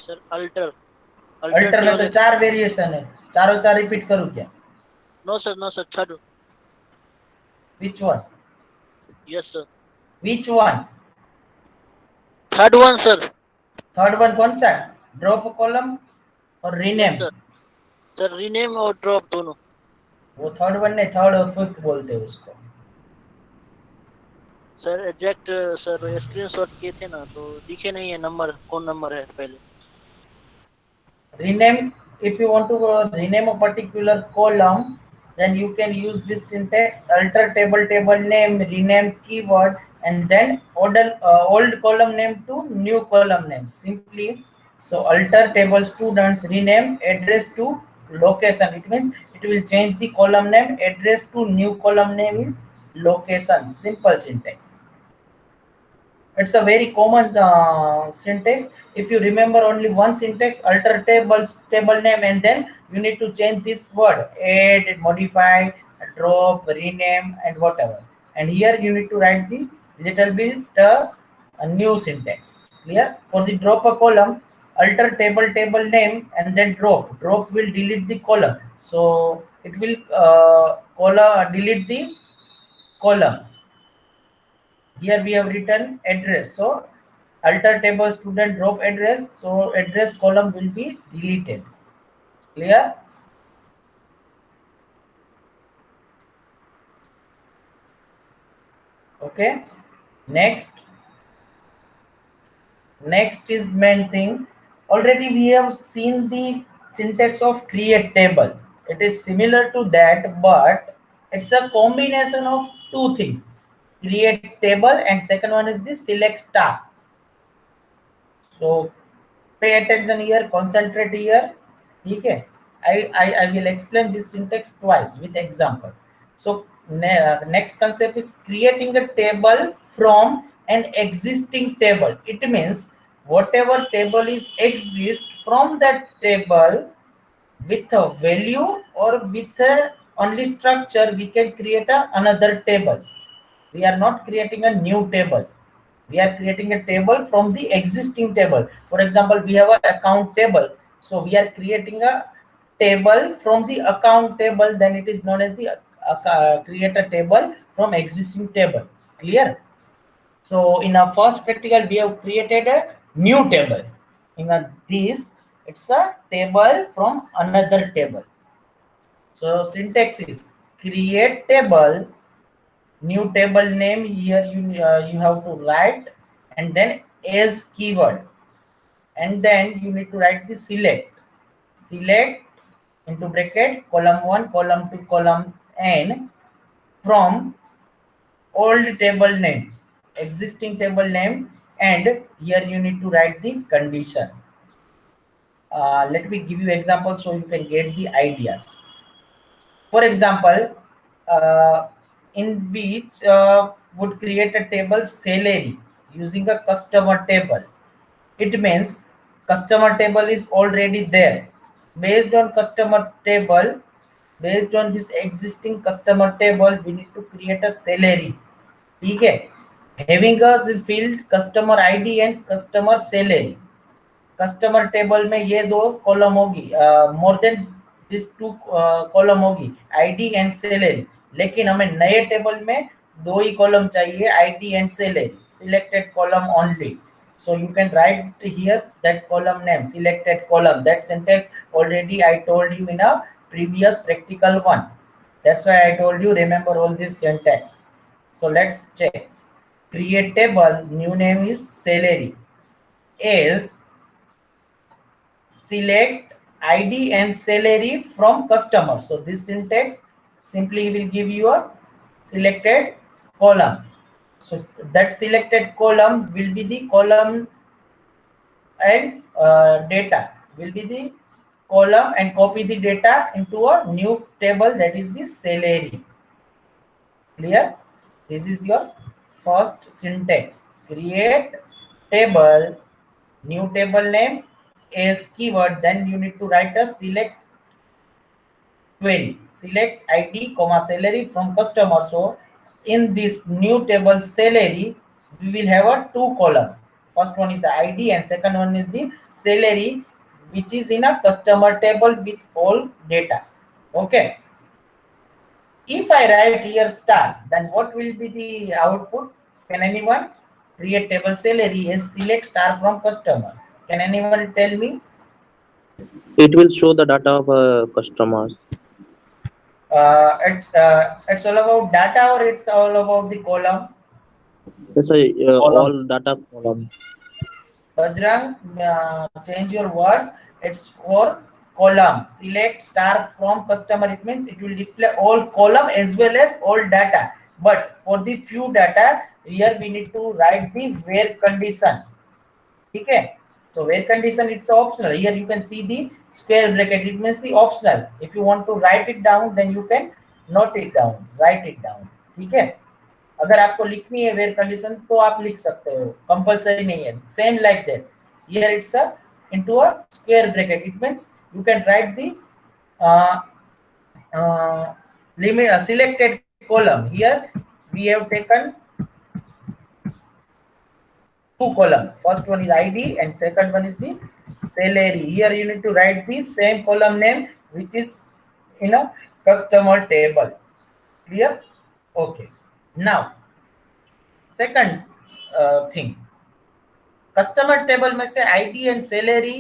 Sir, alter alter में तो table. 4 variation है, चारों 4 repeat करूँ क्या? No sir, third. Which one? Yes sir. Which one? Third one sir. Third one कौन सा? Drop column और Yes rename? sir. Sir, rename और drop दोनों. वो थर्ड वन नहीं, थर्ड और फिफ्थ बोलते हैं उसको. सर एग्जैक्ट सर स्क्रीनशॉट किए थे ना तो दिखे नहीं है नंबर, कौन नंबर है पहले. Rename, if you want to rename a particular column, then you can use this syntax: alter table name, rename keyword, and then old column name to new column name simply. So alter table students rename address to location, it means it will change the column name address to new column name is location. Simple syntax. It's a very common syntax. If you remember only one syntax, alter table name, and then you need to change this word: add, modify, drop, rename, and whatever. And here you need to write the little bit a new syntax. Clear? For the drop a column, alter table name, and then drop. Drop will delete the column, so it will delete the column. Here we have written address, so alter table student drop address, so address column will be deleted. Clear? Okay. Next is main thing. Already we have seen the syntax of create table. It is similar to that, but it's a combination of two things: create table, and second one is the select star. So pay attention here, concentrate here. Okay, I will explain this syntax twice with example. So next concept is creating a table from an existing table. It means whatever table is exist, from that table with a value or with a only structure, we can create another table. We are not creating a new table, we are creating a table from the existing table. For example, we have an account table, so we are creating a table from the account table, then it is known as the create a table from existing table. Clear? So in our first practical, we have created a new table. In this, it's a table from another table. So syntax is create table, new table name. Here you have to write, and then as keyword, and then you need to write the select into bracket column 1, column 2, column n from old table name, existing table name, and here you need to write the condition. Let me give you example so you can get the ideas. For example, in which would create a table salary using a customer table. It means customer table is already there. Based on customer table, based on this existing customer table, we need to create a salary. ठीक है? Having a the field customer ID and customer salary. Customer table में ये दो column होगी, more then this two column होगी, ID and salary. लेकिन हमें नए टेबल में दो ही कॉलम चाहिए, ID and salary. Selected column only. So you can write here that column name, selected column. That syntax already I told you in a previous practical one. That's why I told you remember all this syntax. So let's check. Create table, new name is salary, is select ID and salary from customer. So this syntax simply will give you a selected column. So that selected column will be the column, and data will be the column, and copy the data into a new table, that is the salary. Clear? This is your first syntax. Create table, new table name as keyword, then you need to write a select query, select id comma salary from customer. So in this new table salary, we will have a two column. First one is the id and second one is the salary, which is in a customer table with all data. Okay. If I write here star, then what will be the output? Can anyone? Create table salary is select star from customer. Can anyone tell me? It will show the data of customers. It's all about data, or it's all about the column? It's a Column. all data column. Bajrang, change your words. It's for column. Select star from customer. It means it will display all column as well as all data. But for the few data, here we need to write the where condition. Okay. So where condition, it's optional. Here you can see the square bracket. It means the optional. If you want to write it down, then you can note it down, write it down. ठीक है. अगर आपको लिखनी है where condition तो आप लिख सकते हो, कंपलसरी नहीं है. Same like that, here it's a into a square bracket. It means you can write the limit selected column. Here we have taken two column. First one is id and second one is the salary. Here you need to write the same column name which is in a customer table. Clear? Okay. Now second thing, customer table में से ID and salary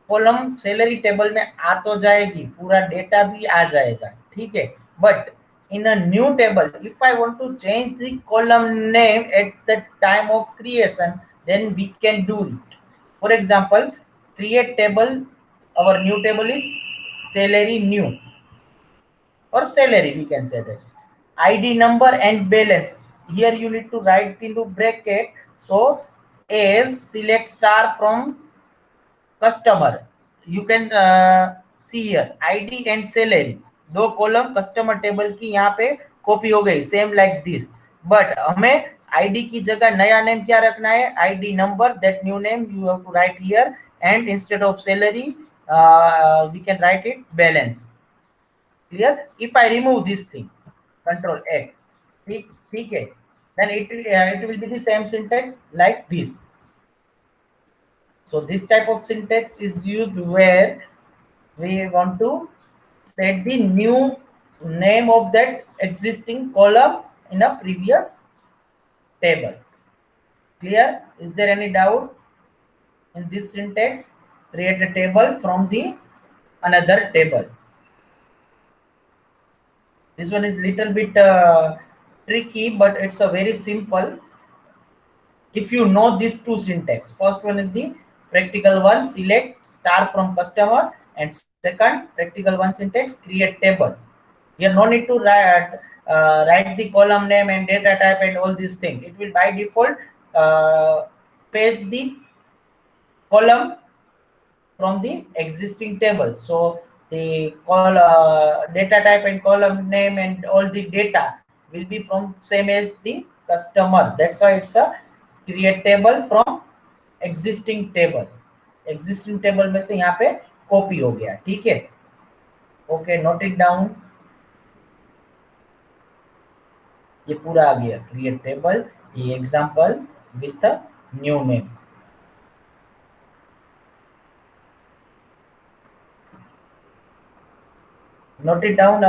column salary table में आ तो जाएगी, पूरा data भी आ जाएगा, ठीक है. But in a new table, if I want to change the column name at the time of creation, then we can do it. For example, create table, our new table is salary new, or salary, we can say that. id number and balance, here you need to write into bracket. So as select star from customer, you can see here id and salary, दो column customer table की यहाँ पे copy हो गई, same like this. But हमें ID की जगह नया नेम क्या रखना है? ID number, that new name you have to write here, and instead of salary we can write it balance. Clear? If I remove this thing, control X, ठीक है, then it will be the same syntax like this. So this type of syntax is used where we want to set the new name of that existing column in a previous table. Clear? Is there any doubt in this syntax? Create a table from the another table. This one is little bit tricky, but it's a very simple. If you know these two syntax, first one is the practical one, select star from customer, and second practical one syntax, create table. Here no need to write the column name and data type and all these things. It will by default paste the column from the existing table. So the data type and column name and all the data will be from same as the customer. That's why it's a create table from existing table. existing table में से यहाँ पे copy हो गया, ठीक है. Okay, note it down. ये पूरा आ गया क्रिएट टेबल, ये example with a new name. Note it down.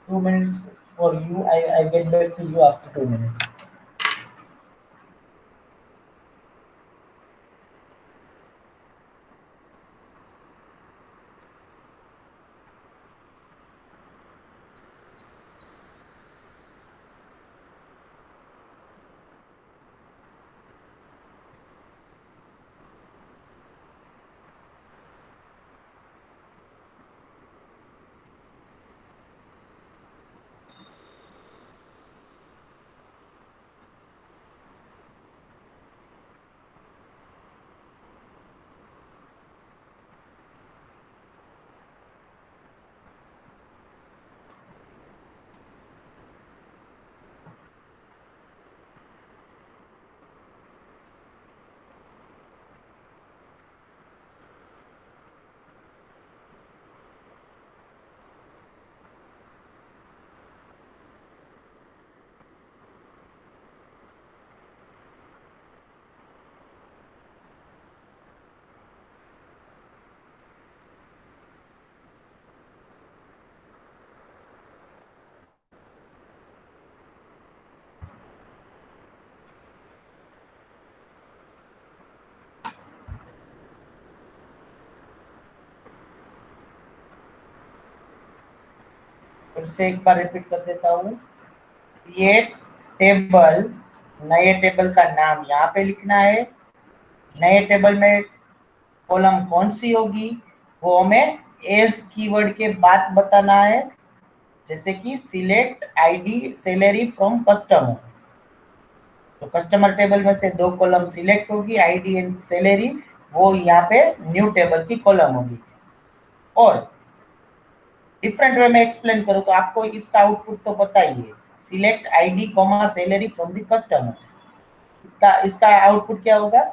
2 minutes for you. I get back to you after 2 minutes. फिर से एक बार रिपीट कर देता हूँ। क्रिएट टेबल, नए टेबल का नाम यहाँ पे लिखना है। नए टेबल में कॉलम कौन सी होगी वो हमें एज कीवर्ड के बाद बताना है। जैसे कि select ID salary from customer, तो कस्टमर टेबल में से दो कॉलम सिलेक्ट होगी, आईडी एंड सैलरी, वो यहाँ पे न्यू टेबल की कॉलम होगी। और डिफरेंट वे में एक्सप्लेन करूँ तो आपको इसका आउटपुट तो पता ही है, select ID comma salary from the customer. इसका आउटपुट क्या होगा,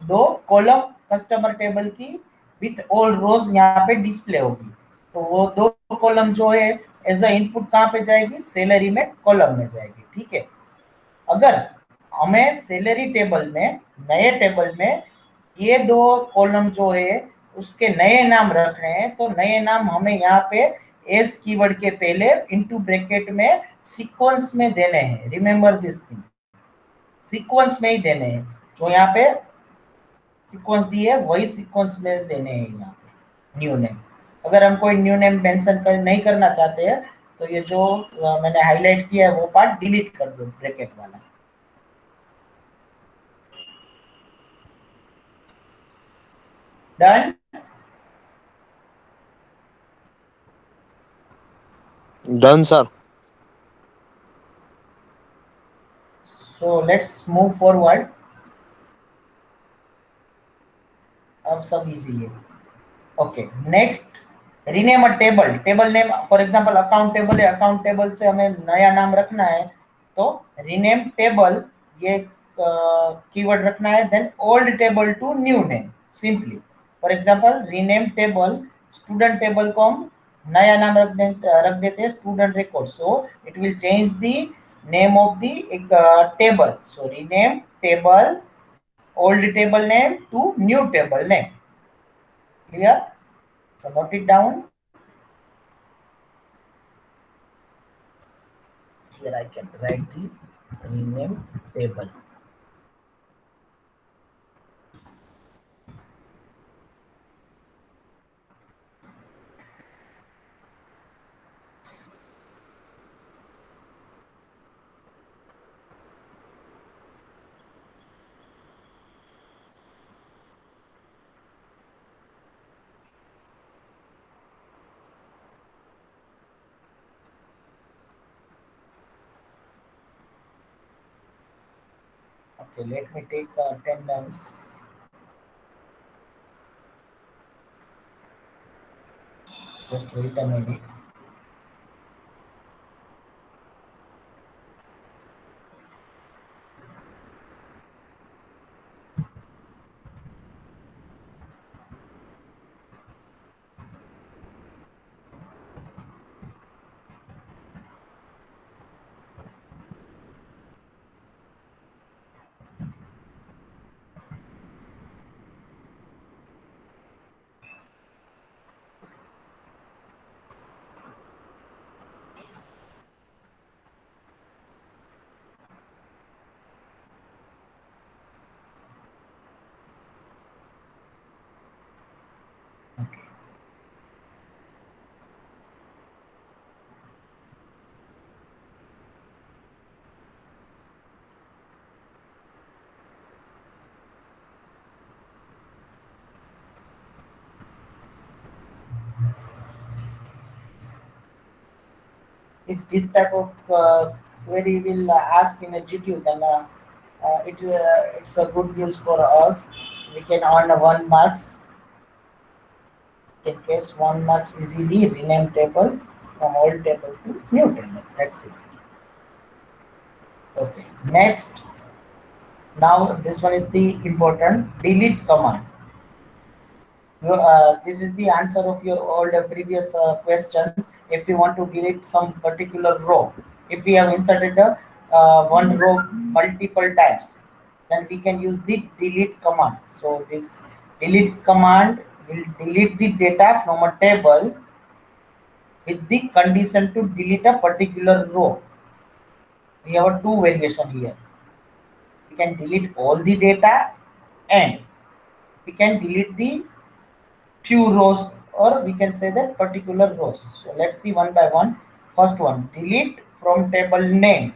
दो कॉलम कस्टमर टेबल की विथ ऑल रोज यहाँ पे डिस्प्ले होगी। तो वो दो कॉलम जो है एज अ इनपुट कहाँ पे जाएगी, सैलरी में कॉलम में जाएगी। ठीक है, अगर हमें सैलरी टेबल में, नए टेबल में ये दो कॉलम जो है उसके नए नाम रखने हैं, तो नए नाम हमें यहाँ पे एस कीवर्ड के पहले इनटू ब्रैकेट में सीक्वेंस में देने हैं। रिमेंबर दिस थिंग, सीक्वेंस में ही देने हैं। जो यहाँ पे सीक्वेंस दी है वही सीक्वेंस में देने हैं यहाँ पे न्यू नेम। अगर हम कोई न्यू नेम मेंशन नहीं करना चाहते हैं तो ये जो मैंने हाईलाइट किया है वो पार्ट डिलीट कर दो, ब्रैकेट वाला। Done. Done sir. So let's move forward. अब सब इजी है। Okay, next, rename a table. Table name for example account table है, अकाउंट टेबल से हमें नया नाम रखना है तो रीनेम टेबल ये कीवर्ड रखना है। Then old table to new name simply. For example rename table, student table को हम नया नाम रख देते हैं student record, so it will change the name of the table. So rename table old table name to new table name. Clear? So note it down. Here I can write the rename table. Okay, let me take attendance. Just wait a minute. Okay. If this type of query will ask in a GTU, then it's a good news for us. We can earn 1 marks. In case 1 marks easily rename tables from old table to new table. That's it. Okay. Next, now this one is the important delete command. This is the answer of your all the previous questions. If you want to delete some particular row, if we have inserted one row multiple times, then we can use the delete command. So this delete command will delete the data from a table with the condition to delete a particular row. We have a two variation here. We can delete all the data and we can delete the few rows, or we can say that particular rows. So let's see one by one. first one, delete from table name.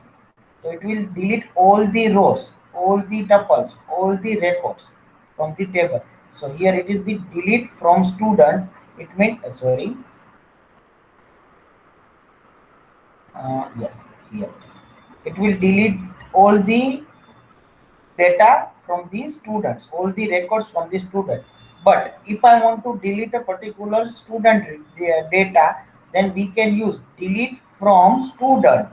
So it will delete all the rows, all the tuples, all the records from the table. So here it is the delete from student. It means sorry. Yes, here it is. It will delete all the data from the students, all the records from the student. But if I want to delete a particular student data, then we can use delete from student.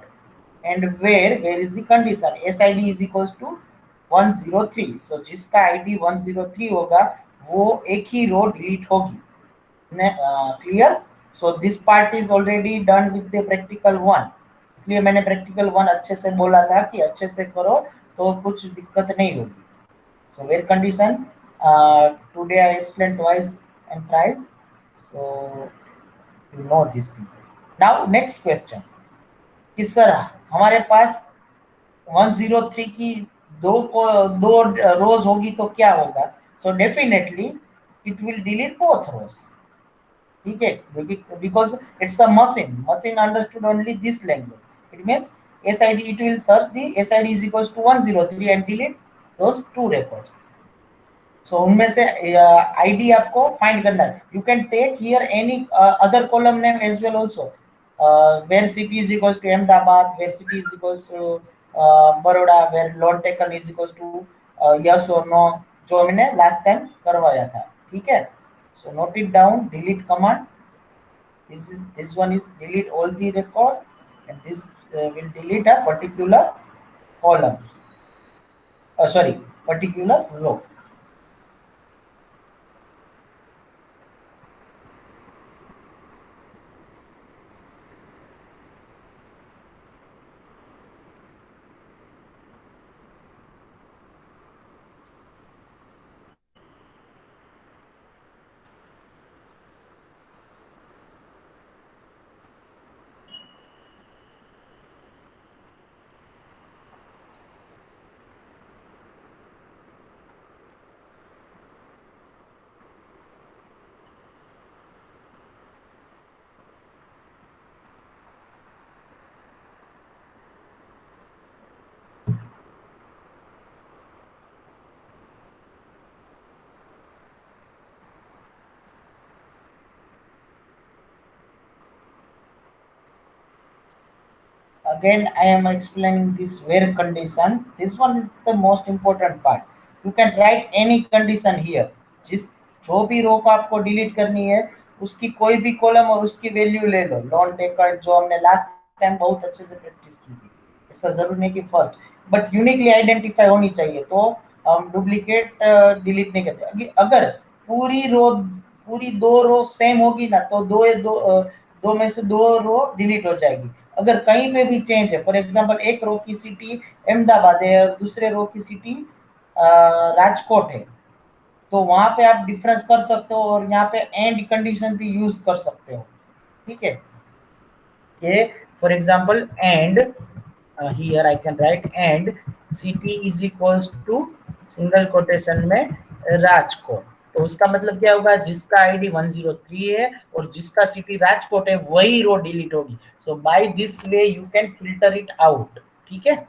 And where is the condition, SID is equals to 103. So जिसका ID 103 होगा वो एक ही रो delete होगी. Clear. So this part is already done with the practical one. इसलिए मैंने practical one अच्छे से बोला था कि अच्छे से करो तो कुछ दिक्कत नहीं होगी. So where condition, today I explained twice and thrice, so you know this thing. Now next question कि सर हमारे पास 103 की दो रोज होगी तो क्या होगा. So definitely it will delete both rows. ठीक है, because it's a machine understood only this language. It means SID, it will search the SID is equals to 103 and delete those two records. So उनमें से ID आपको find करना है. You can take here any other column name as well also. Where city is equals to Ahmedabad, where city is equals to Baroda, where loan taken is equals to yes or no, जो मैंने last time करवाया था. ठीक है. So note it down. Delete command. This one is delete all the record, and this will delete a particular column. Sorry, particular row. Again I am explaining this where condition. This one is the most important part. You can write any condition here. जिस जो भी रो को आपको delete करनी है उसकी कोई भी कॉलम और उसकी वैल्यू ले लो. लॉन टेकर जो हमने लास्ट टाइम बहुत अच्छे से प्रैक्टिस की थी. ऐसा जरूर नहीं कि फर्स्ट, बट यूनिकली आइडेंटिफाई होनी चाहिए. तो हम डुप्लीकेट डिलीट नहीं करते. अगर पूरी दो रो सेम होगी ना तो दो में से दो रो डिलीट हो जाएगी. अगर कहीं पे भी चेंज है, फॉर एग्जांपल एक रो की सिटी अहमदाबाद है और दूसरे रो की सिटी राजकोट है, तो वहां पे आप डिफरेंस कर सकते हो और यहाँ पे एंड कंडीशन भी यूज कर सकते हो. ठीक है. कि for example and here I can write and city is equals to single quotation में राजकोट. तो उसका मतलब क्या होगा, जिसका आईडी 103 है और जिसका सिटी राजकोट है वही रो डिलीट होगी. So by this way you can filter it out. ठीक है.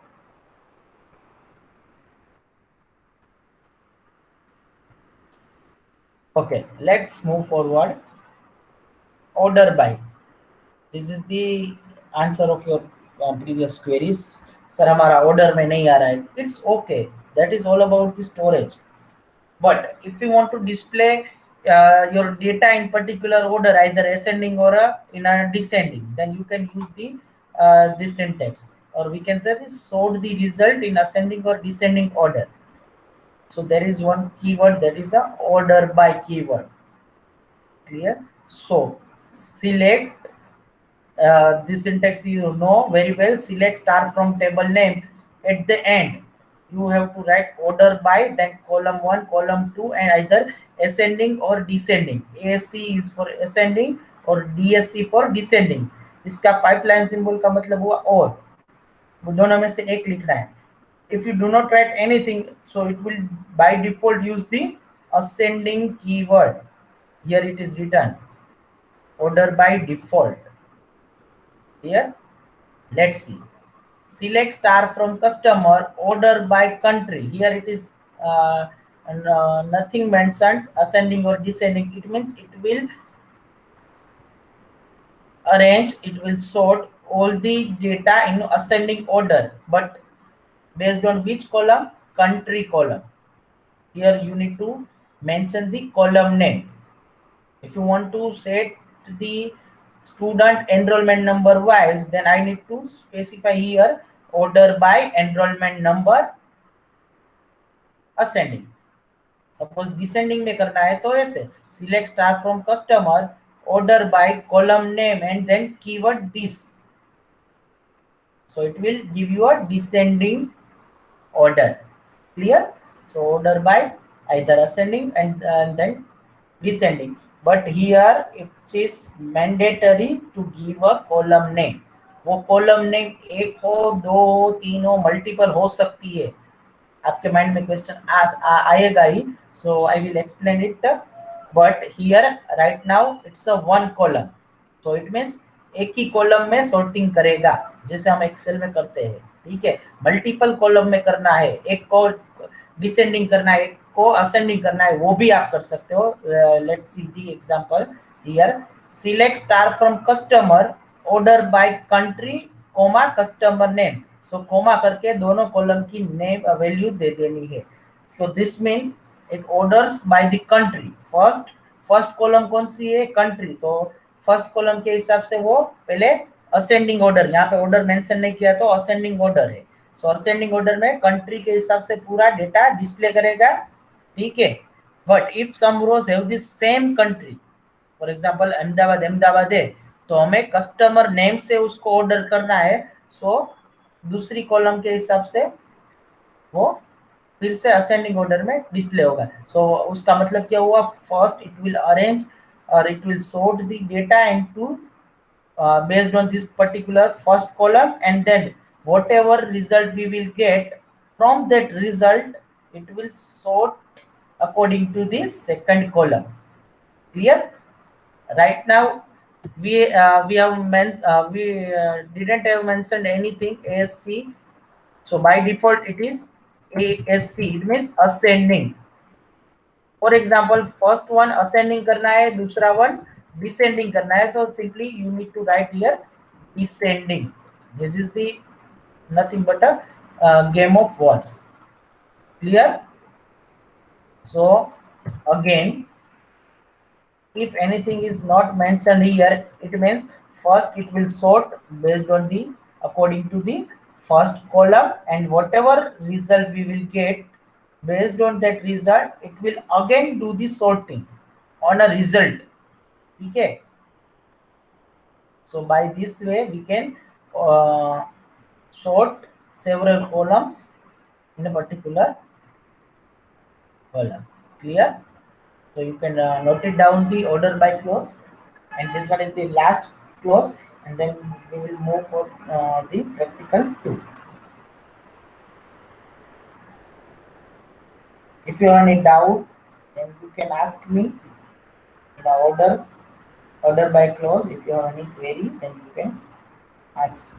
Okay, let's move forward. Order by. This is the answer of your previous queries. Sir हमारा order में नहीं आ रहा है. It's okay. That is all about the storage. But if you want to display your data in particular order, either ascending or in a descending, then you can use the this syntax, or we can say this sort the result in ascending or descending order. So there is one keyword, that is a order by keyword. Clear. So select this syntax you know very well. Select star from table name. At the end you have to write order by, then column 1, column 2, and either ascending or descending. ASC is for ascending और DSC for descending. इसका pipeline symbol का मतलब हुआ और, वो दोनों में से एक लिखना है. If you do not write anything, so it will by default use the ascending keyword. Here it is written order by default. Here, let's see. Select star from customer, order by country. Here it is nothing mentioned ascending or descending. It means it will arrange, it will sort all the data in ascending order, but based on which column? Country column. Here you need to mention the column name. If you want to set the student enrollment number wise, then I need to specify here order by enrollment number ascending. Suppose descending में करना है तो ऐसे select star from customer, order by column name and then keyword dis. So it will give you a descending order. Clear? So order by either ascending and then descending. But here it is mandatory to give a column name. वो column name एक हो, दो हो, तीन हो, multiple हो सकती है. आपके माइंड में क्वेश्चन आएगा ही. So I will explain it. But here right now it's a one column. So it means एक ही कॉलम में सॉर्टिंग करेगा जैसे हम एक्सेल में करते हैं. ठीक है, मल्टीपल कॉलम में करना है, एक को डिसेंडिंग करना है, एक को असेंडिंग करना है, वो भी आप कर सकते हो. Let's see the example here. Select star from customer, order by country, comma customer name. So comma करके दोनों कॉलम की नेम वैल्यू दे देनी है. So this mean it orders by the country. First column कौन सी है? कंट्री. तो फर्स्ट कॉलम के हिसाब से वो पहले असेंडिंग ऑर्डर, यहाँ पे ऑर्डर मेंशन नहीं किया तो असेंडिंग ऑर्डर है. सो असेंडिंग ऑर्डर में कंट्री के हिसाब से पूरा डेटा डिस्प्ले करेगा. ठीक है, but if some rows have the same country, for example Ahmedabad है, तो हमें कस्टमर नेम से उसको ऑर्डर करना है. सो दूसरी कॉलम के हिसाब से वो फिर से असेंडिंग ऑर्डर में डिस्प्ले होगा. सो उसका मतलब क्या हुआ? फर्स्ट इट विल अरेंज और it will sort the data into based on this particular first column, and then whatever result we will get from that result, it will sort according to the second column. Clear? Right now we didn't have mentioned anything ASC. So by default it is ASC. It means ascending. For example first one ascending करना है, दूसरा one descending करना है. So simply you need to write here descending. This is the nothing but a game of words. Clear? So again, if anything is not mentioned here, it means first it will sort based on the according to the first column, and whatever result we will get based on that result, it will again do the sorting on a result. Okay, so by this way we can sort several columns in a particular column. Clear? So you can note it down the order by clause, and this one is the last clause, and then we will move for the practical 2. If you have any doubt, then you can ask me in the order by clause. If you have any query, then you can ask.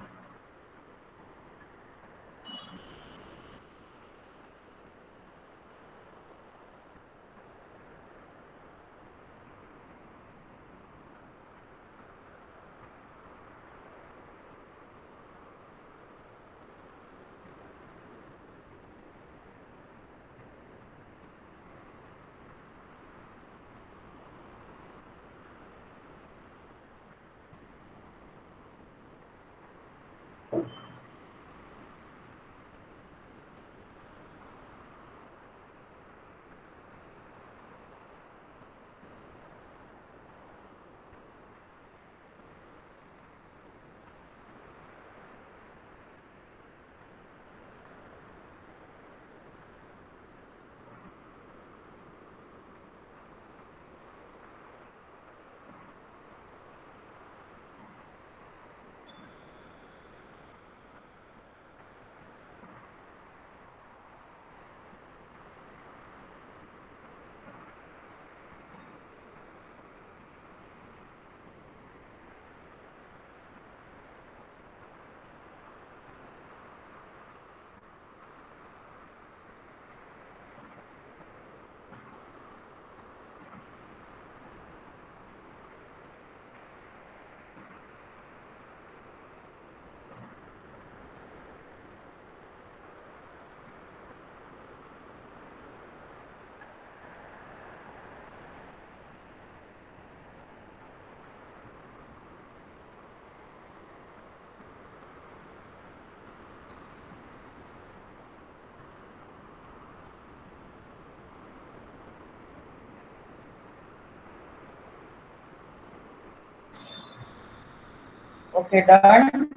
Okay, done.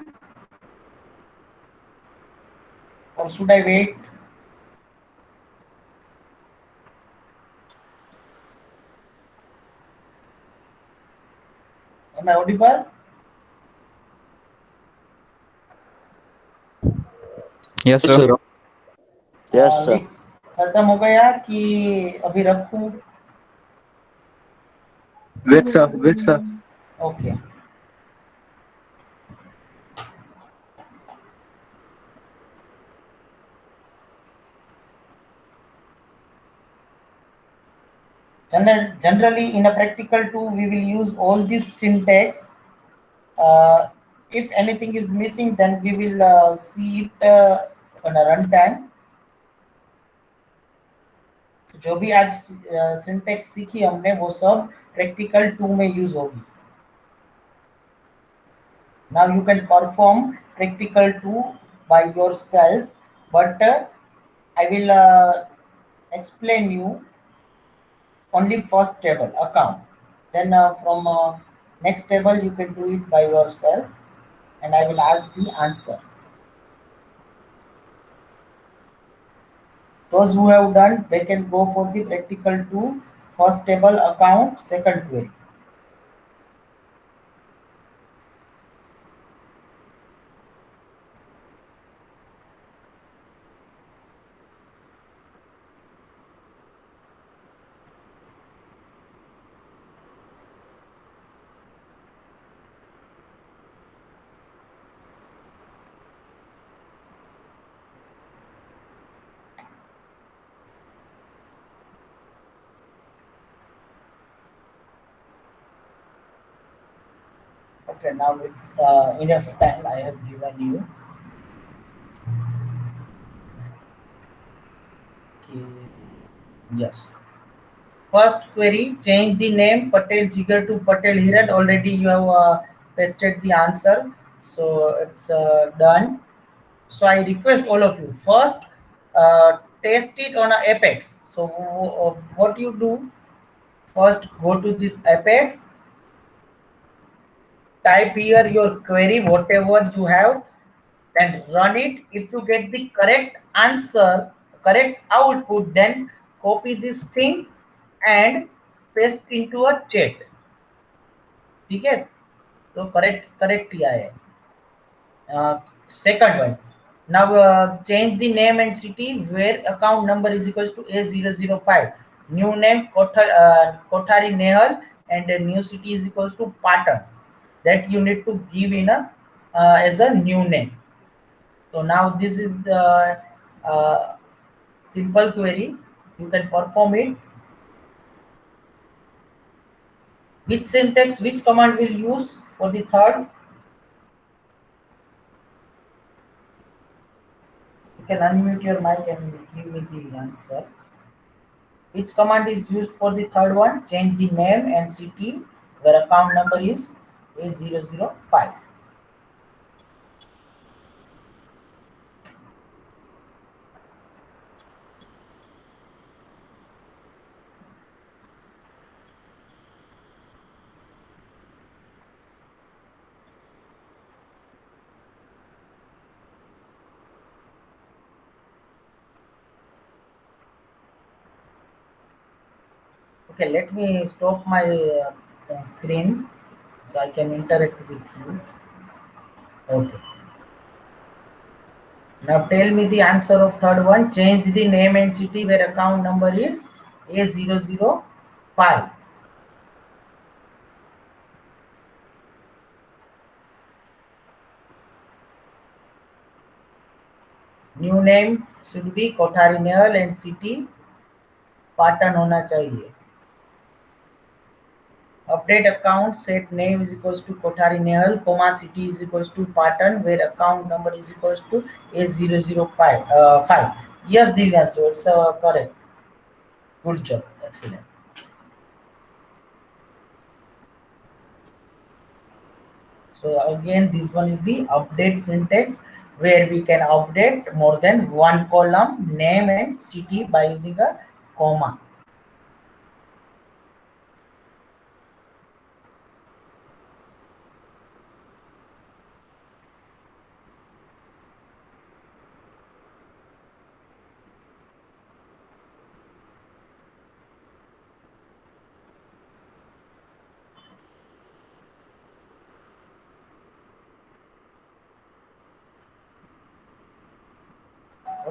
Or should I wait? Am I audible? Yes, Yes, sir. sir. Yes, sir. खत्म हो गया कि अभी रखूं? Wait, sir. Wait, sir. Okay. Generally, in a practical tool, we will use all this syntax. If anything is missing, then we will see it on a runtime. जो भी आज syntax सीखी हमने वो सब प्रैक्टिकल 2 में यूज होगी. Now you can perform practical 2 by yourself, but I will explain you only first table account. Then from next table you can do it by yourself, and I will ask the answer. Those who have done, they can go for the practical 2 first table account second query. Okay, now it's enough time I have given you. Okay. Yes. First query, change the name Patel Jigar to Patel Hiran. Already you have pasted the answer, so it's done. So I request all of you first test it on a Apex. So what you do, first go to this Apex, type here your query whatever you have, then run it. If you get the correct answer, correct output, then copy this thing and paste into a chat. ठीक है, तो correct किया है. Second one, now change the name and city where account number is equals to A005. New name Kothari Nehal, and the new city is equals to Patan. That you need to give in a as a new name. So now this is the simple query. You can perform it. Which syntax, which command will use for the third? You can unmute your mic and give me the answer. Which command is used for the third one? Change the name and city where account number is A005. Okay, let me stop my screen so I can interact with you. Okay. Now tell me the answer of third one. Change the name and city where account number is A005. New name should be Kothari Nehal and city Patan होना चाहिए. Update account, set name is equals to Kothari Nehal, comma city is equals to Patan, where account number is equals to A005. 5. Yes, Divya, so it's correct. Good job. Excellent. So again, this one is the update syntax where we can update more than one column, name and city by using a comma.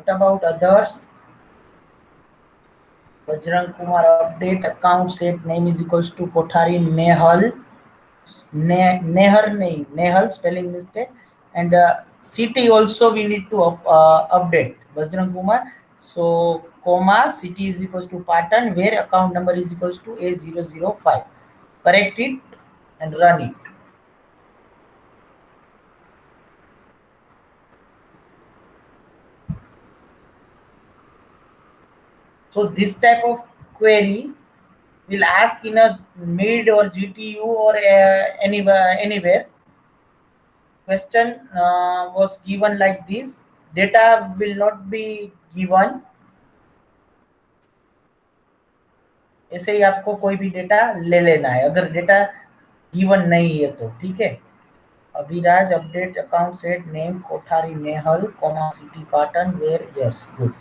what about others? Bajrang Kumar update account set name is equals to Kothari Nehal. Nehar nahi, Nehal spelling mistake, and city also we need to update Bajrang Kumar. So comma city is equals to Patan, where account number is equals to A005. Correct it and run it. So this type of query will ask in a mid or GTU or anywhere. Question was given like this. Data will not be given. ऐसे ही आपको कोई भी data ले लेना है अगर data given नहीं है तो, ठीक है। Abhiraj update account set name Kothari Nehal comma city Patan where, yes good.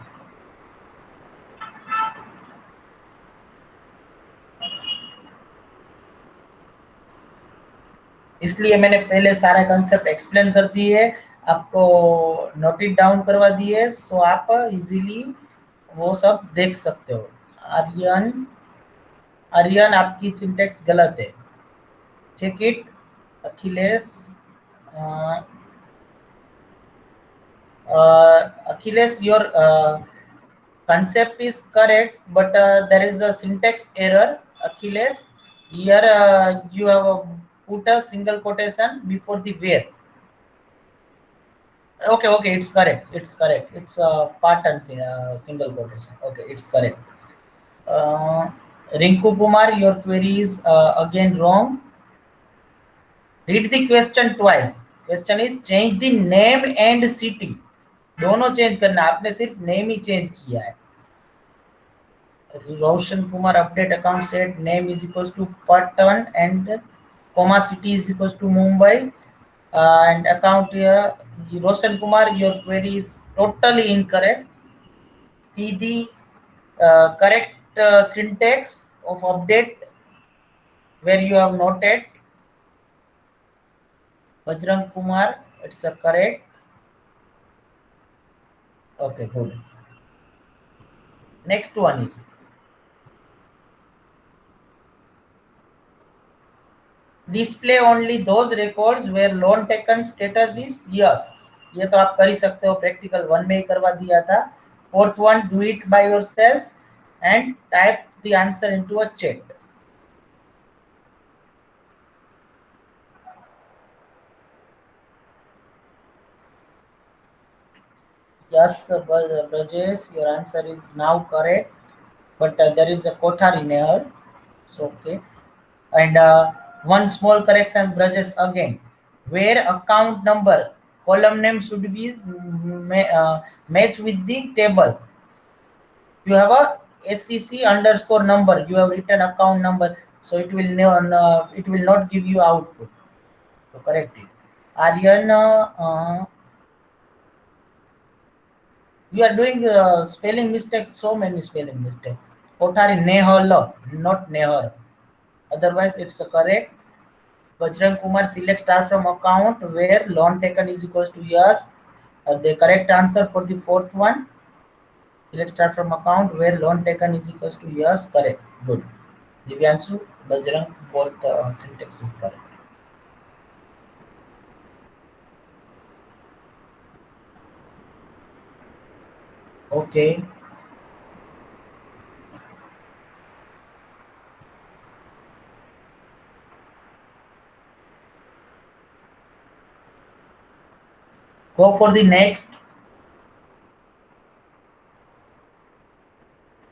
इसलिए मैंने पहले सारा कंसेप्ट एक्सप्लेन कर दिए, आपको नोट इट डाउन करवा दिए, सो आप इजीली वो सब देख सकते हो। आर्यन आपकी सिंटेक्स गलत है, check it. Achilles, your concept is correct, but there is a syntax error. Achilles, here you have put a single quotation before the where. Okay, it's correct. It's part and single quotation. Okay, it's correct. Rinku Kumar, your query is again wrong. Read the question twice. Question is change the name and city. दोनों change करना, आपने सिर्फ name ही change किया है। Roshan Kumar update account set name is equals to Patna and comma city is equals to Mumbai and account Roshan Kumar, your query is totally incorrect. See the correct syntax of update where you have noted. Bajrang Kumar, it's a correct. Okay, good. Next one is display only those records where loan taken status is yes. ये तो आप कर ही सकते हो, practical 1 में ही करवा दिया था। Fourth one, do it by yourself and type the answer into a chat. Yes, Brajesh, your answer is now correct, but there is a Kothari error. So okay, and one small correction, Brajesh, again, where account number column name should be matched with the table. You have a SCC underscore number, you have written account number, so it will not give you output. So correct it. Aryan, you are doing spelling mistake, so many spelling mistake. Kothari Nehal, not Nehar. Otherwise it's correct. Bajrang Kumar, select star from account where loan taken is equals to yes. The correct answer for the fourth one. Select star from account where loan taken is equals to yes. Correct. Good. Divyanshu, Bajrang, both syntax is correct. Okay. Go for the next.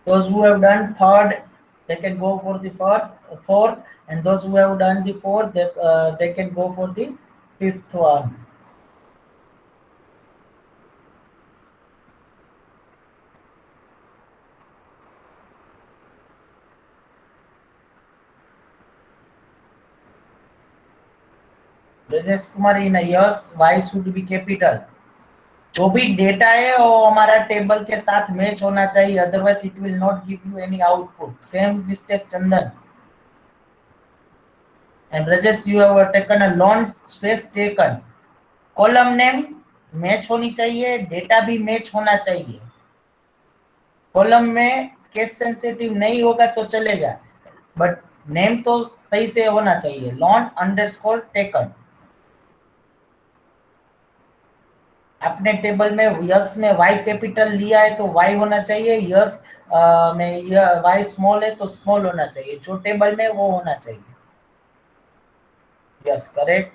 Those who have done third, they can go for the fourth, and those who have done the fourth, they can go for the fifth one. Rajesh Kumar, in a yes, y should be capital. जो भी data है वो हमारा table के साथ match होना चाहिए, otherwise it will not give you any output. Same mistake Chandan. And Rajesh, you have taken a loan space taken. Column name match होनी चाहिए, डेटा भी मैच होना चाहिए। कॉलम में केस सेंसिटिव नहीं होगा तो चलेगा, बट नेम तो सही से होना चाहिए। लॉन अंडरस्कोर टेकन, अपने टेबल में यस में वाई कैपिटल लिया है तो वाई होना चाहिए, यस में वाई स्मॉल है तो स्मॉल होना चाहिए, जो टेबल में वो होना चाहिए। Yes, correct.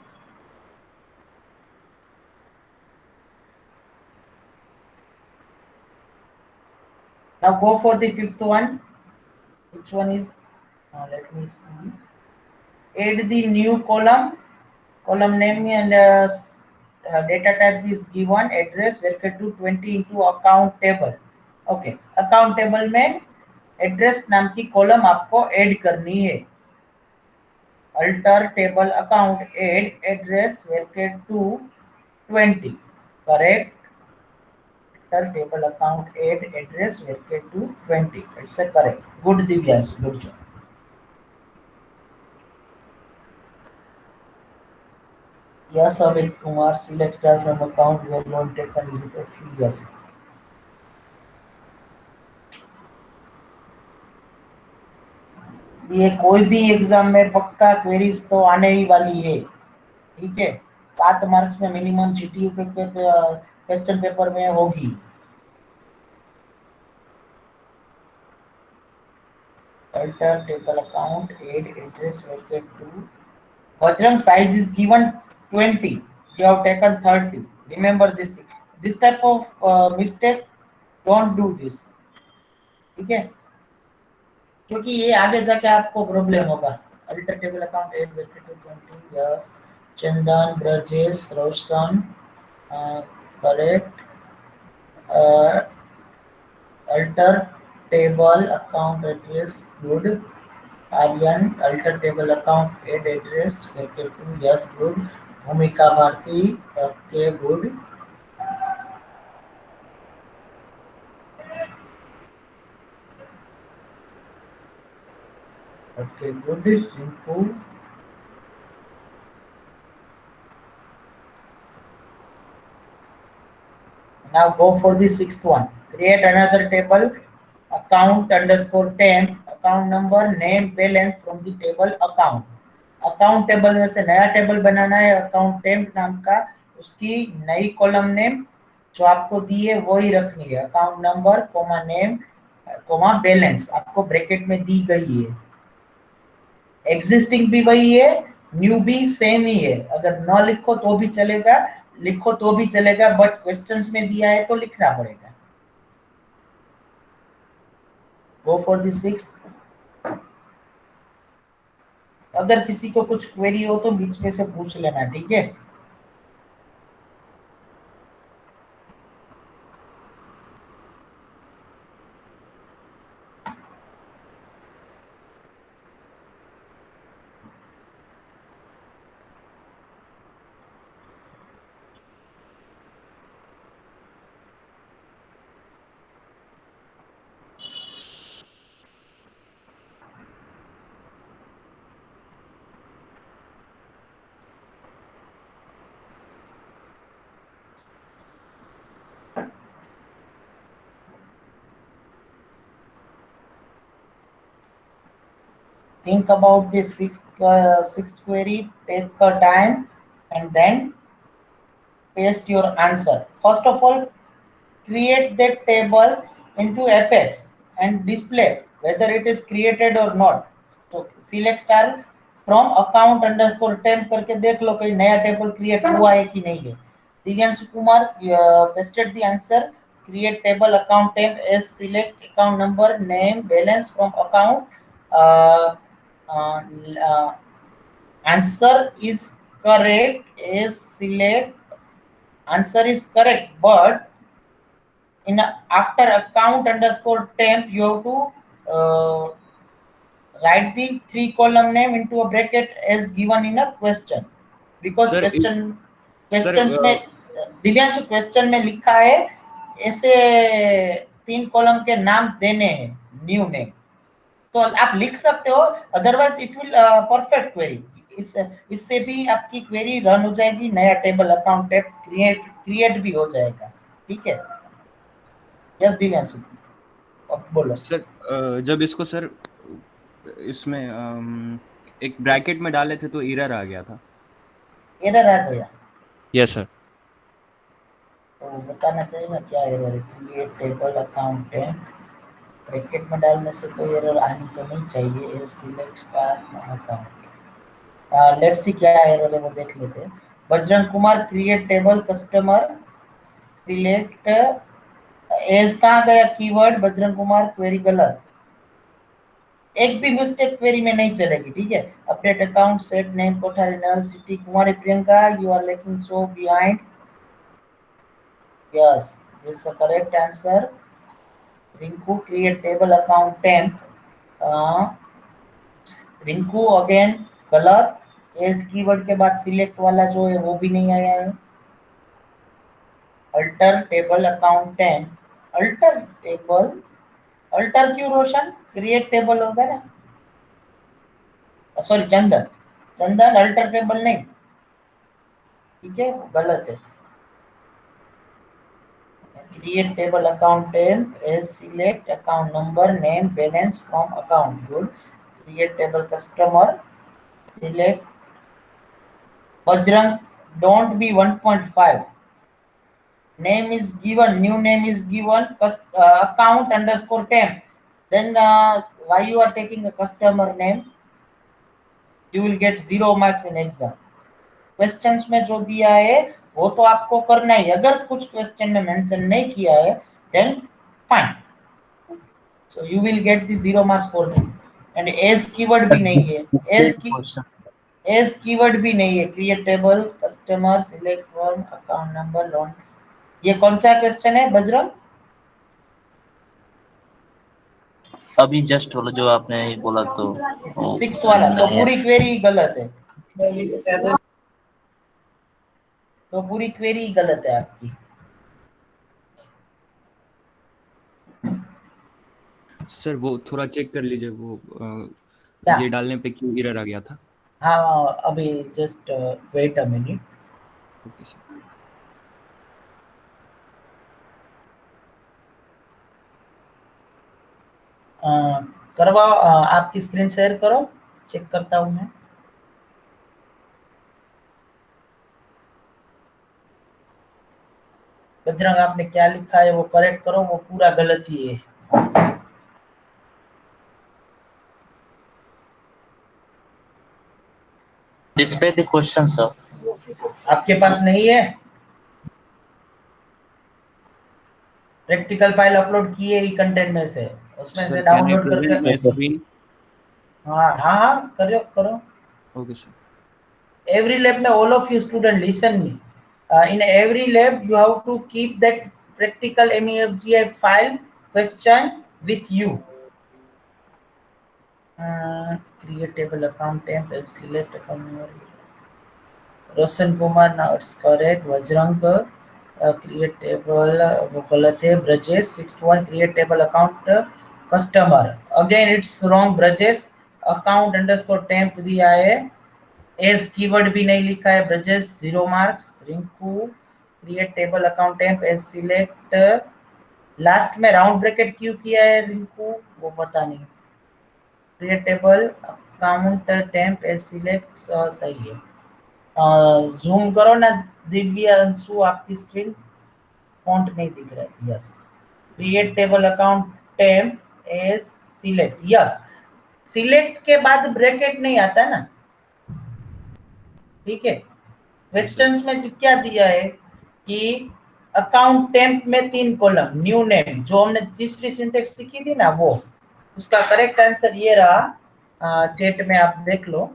Now go for the fifth one. Which one is? Let me see. Add the new column. Column name and data type is given. Address bracket to 20 into account table. Okay. Account table में address नाम की column आपको add करनी है। Alter table account add address bracket to 20, correct. Alter table account add address bracket to 20, it's correct. Good Divyansh, good job. Yes, Amit Kumar, select star from account where loan taken is equal to yes. ये कोई भी exam में पक्का queries तो आने ही वाली है, ठीक है। 7 मार्क्स में मिनिमम जीटीयू के क्वेश्चन पेपर में होगी। Alter table account add address bracket two Vajrang, size is given 20. You have taken 30. Remember this thing. This type of mistake, don't do this. ठीक है, क्योंकि ये आगे जाके आपको प्रॉब्लम होगा। Alter table account add bracket to 20, yes. Chandan, Brajesh, Roshan, correct. Alter table account address, good. Aryan, alter table account add address bracket to yes, good. Bhumika Bharti, okay, good. Okay, good. Rinku, now go for the sixth one. Create another table, account underscore temp, account number, name, balance from the table account. Account table में से नया table बनाना है, account temp नाम का। उसकी नई column name जो आपको दी है वही रखनी है। Account number comma name comma balance आपको ब्रैकेट में दी गई है। एग्जिस्टिंग भी वही है, न्यू भी सेम ही है। अगर न लिखो तो भी चलेगा, लिखो तो भी चलेगा, बट क्वेश्चंस में दिया है तो लिखना पड़ेगा। Go for the sixth. अगर किसी को कुछ क्वेरी हो तो बीच में से पूछ लेना, ठीक है। Think about the sixth query, take your time and then paste your answer. First of all, create that table into Apex and display whether it is created or not. So select star from account underscore temp करके देख लो कोई नया table create हुआ है कि नहीं है। Divyanshu Kumar pasted the answer. Create table account temp as select account number, name, balance from account. Answer is correct is select. Answer is correct, but in after account underscore temp you have to write the 3 column name into a bracket as given in a question, because Sir, questions में Divyanshu question में लिखा है ऐसे 3 column के नाम देने हैं, new name. तो आप लिख सकते हो, otherwise it will perfect query. इससे भी आपकी क्वेरी रन हो जाएगी, नया टेबल अकाउंट टैब क्रिएट भी हो जाएगा। ठीक है, यस दिव्यांशु अब बोलो। सर जब इसको सर इसमें एक ब्रैकेट में डाले थे तो एरर आ गया था। एरर आ गया यस सर। तो बताना चाहिए ना क्या एरर है। क्रिएट टेबल अकाउंट है, ब्रैकेट में डालने से तो एरर आनी तो नहीं चाहिए। Select star account, let's see क्या एरर है वो देख लेते हैं। Bajrang Kumar create table customer select as कहाँ गया कीवर्ड बजरंग कुमार, क्वेरी गलत, एक भी मिस्टेक क्वेरी में नहीं चलेगी। ठीक है, update account set name Kothari null city Kumari Priyanka you are lacking so behind, yes this is correct answer. Rinku create table account temp, Rinku again गलत, एज कीवर्ड के बाद सिलेक्ट वाला जो है वो भी नहीं आया है। Alter table account temp, alter table, alter क्यों रोशन, क्रिएट टेबल होगा ना, sorry Chandan, Chandan alter table नहीं, ठीक है गलत है। Create table account temp as select account number name balance from account, good. Create table customer select Bajrang don't be 1.5, name is given, new name is given, account underscore temp, then why you are taking a customer name, you will get 0 marks in exam। Questions में जो दिया है वो तो आपको करना ही, अगर कुछ क्वेश्चन में मेंशन नहीं किया है then fine, so you will get the 0 marks for this. And as keyword भी नहीं है, एज कीवर्ड भी नहीं है। Create table customer select from account number loan, ये कौन सा क्वेश्चन है बजरंग? अभी जस्ट बोला जो आपने बोला तो 6 वाला, तो पूरी क्वेरी गलत है, तो पूरी क्वेरी गलत है आपकी। सर वो थोड़ा चेक कर लीजिए वो क्या? ये डालने पे क्यों एरर आ गया था। हाँ अभी just wait a minute. Okay sir. करवाओ, आपकी स्क्रीन शेयर करो, चेक करता हूँ मैं। बजरंग आपने क्या लिखा है वो करेक्ट करो, वो पूरा गलत ही है। डिस्प्ले द क्वेश्चन सर, आपके पास नहीं है? प्रैक्टिकल फाइल अपलोड किए ही कंटेंट में से, उसमें से डाउनलोड करके। My screen. हाँ हाँ हाँ करो करो। Okay sir. Every lab में all of you student listen me, in every lab you have to keep that practical MEFGI file question with you. Create table account temp and select account number. Roshan Kumar, now it's correct. Vajrang create table वो गलत है। Brajesh 61 create table account customer, again it's wrong। Brajesh account underscore temp दिया है, as keyword भी नहीं लिखा है। Brajesh 0 marks. Rinku create table account temp as select, last में राउंड ब्रैकेट क्यों किया है रिंकू वो पता नहीं। Create table account temp as select सही है। जूम करो ना दिव्यांशु, आपकी स्क्रीन फॉन्ट नहीं दिख रहा है। Yes, create table account temp as select, yes select के बाद ब्रैकेट नहीं आता ना, ठीक है। क्वेश्चंस में क्या दिया है कि अकाउंट टेम्प में 3 कॉलम, न्यू नेम, जो हमने तीसरी सिंटेक्स सीखी थी ना वो, उसका करेक्ट आंसर ये रहा। चैट में आप देख लो,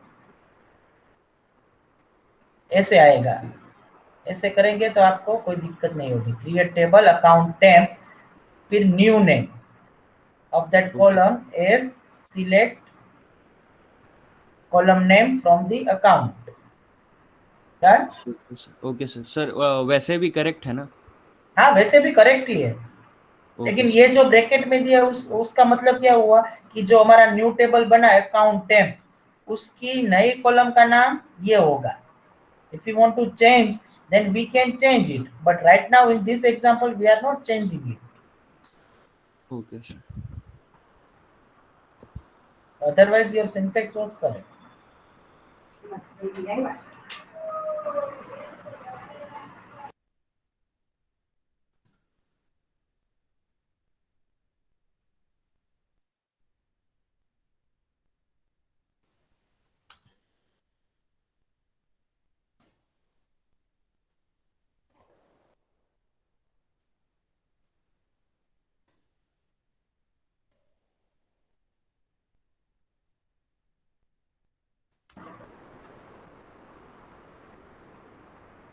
ऐसे आएगा। ऐसे करेंगे तो आपको कोई दिक्कत नहीं होगी। क्रिएट टेबल अकाउंट टेम्प, फिर new name of that column is select column name from the account. Okay sir. Sir वैसे भी करेक्ट है ना? हाँ वैसे भी करेक्ट ही है, लेकिन ये जो ब्रैकेट में दिया उसका मतलब क्या हुआ कि जो हमारा न्यू टेबल बना अकाउंट टेम्प, उसकी नई कॉलम का नाम ये होगा. If you want to change, then we can change it. But right now in this example, we are not changing it. Okay, sir. Otherwise, your syntax was correct.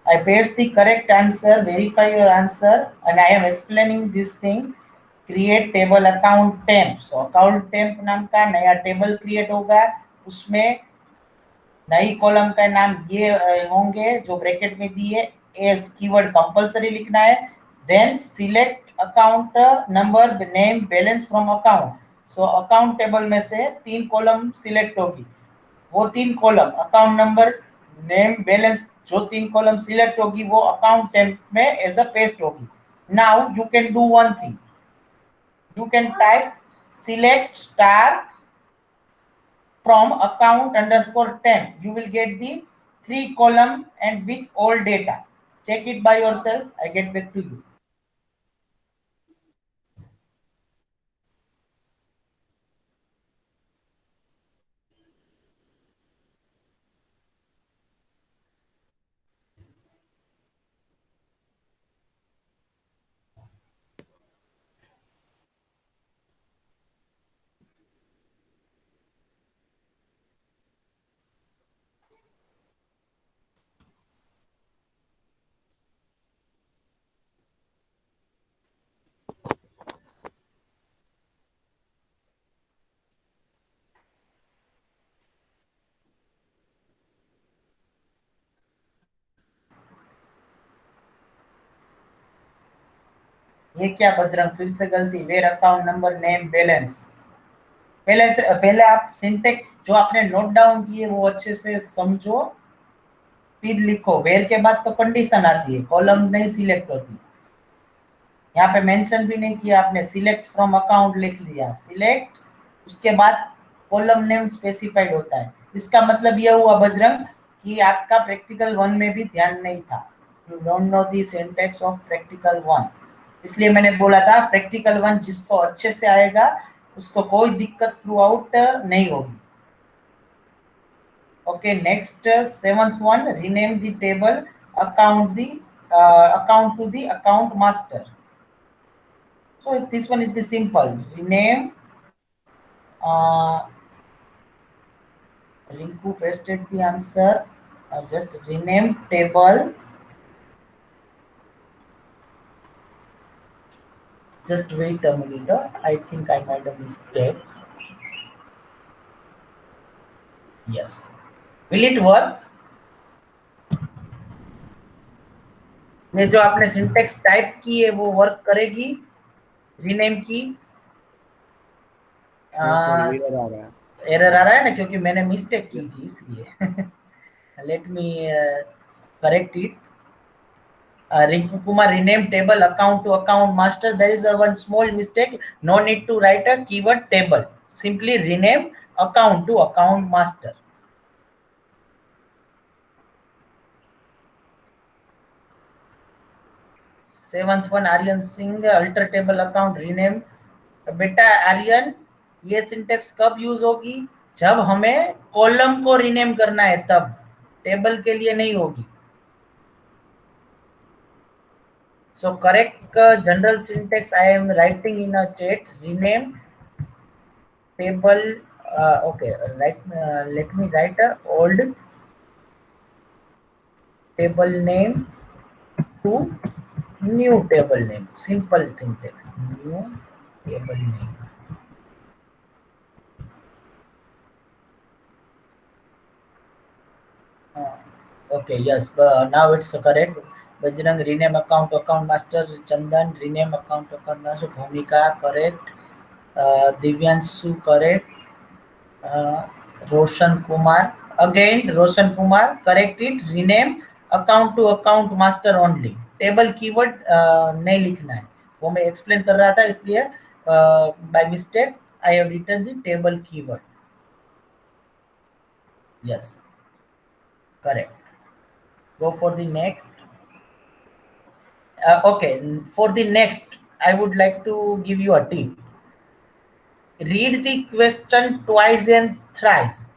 I paste the correct answer, verify your answer, and I am explaining this thing. Create table account temp. So account temp नाम का नया table create होगा. उसमें नई column का नाम ये होंगे जो ब्रैकेट में दिए. एस कीवर्ड कंपलसरी लिखना है. Then select account number name balance from account. So account table में से 3 कॉलम सिलेक्ट होगी. वो 3 column account number name balance जो 3 कॉलम सिलेक्ट होगी वो अकाउंट टेम्प में एज अ पेस्ट होगी. Now you can do one thing. You can type select star from account underscore temp. You will get the 3 column and with all data. Check it by yourself. I get back to you. ये क्या बजरंग फिर से गलती. Where account number name balance. पहले आप syntax जो आपने note down किए वो अच्छे से समझो, फिर लिखो. वेयर के बाद तो कंडीशन आती है, कॉलम नहीं सिलेक्ट होती. यहाँ पे मेंशन भी नहीं किया आपने. सिलेक्ट फ्रॉम अकाउंट लिख लिया. सिलेक्ट उसके बाद कॉलम नेम स्पेसिफाइड होता है. इसका मतलब यह हुआ बजरंग कि आपका प्रैक्टिकल 1 में भी ध्यान नहीं था. You don't know the syntax of practical 1. इसलिए मैंने बोला था प्रैक्टिकल 1 जिसको अच्छे से आएगा उसको कोई दिक्कत थ्रू आउट नहीं होगी. Okay, next 7th one, rename the table account to the account master. So this one is the simple rename. Rinku pasted the answer. Just rename table. Just wait a minute. I think I made a mistake. Yes. Will it work? ये जो आपने syntax type की है वो work करेगी rename की? Error आ रहा है ना, क्योंकि मैंने मिस्टेक की थी इसलिए. Let me correct it. Rinku Kumar, rename table account to account master. There is a one small mistake. No need to write a keyword table. Simply rename account to account master. Seventh one Aryan Singh, alter table account rename. बेटा आर्यन, ये syntax कब use होगी? जब हमें column को rename करना है तब, टेबल के लिए नहीं होगी. So correct general syntax I am writing in a chat. Rename table. Okay, let me write a old table name to new table name. Simple syntax. New table name. Okay, yes. Now it's correct. Bajrang, rename account to account master. Chandan, rename account to account master. Bhumika, correct. Divyanshu, correct. Roshan Kumar. Again, Roshan Kumar, correct it. Rename account to account master only. Table keyword नहीं लिखना है, वो मैं explain कर रहा था, इसलिए by mistake I have written the table keyword. Yes, correct. Go for the next. Okay, for the next, I would like to give you a tip. Read the question twice and thrice.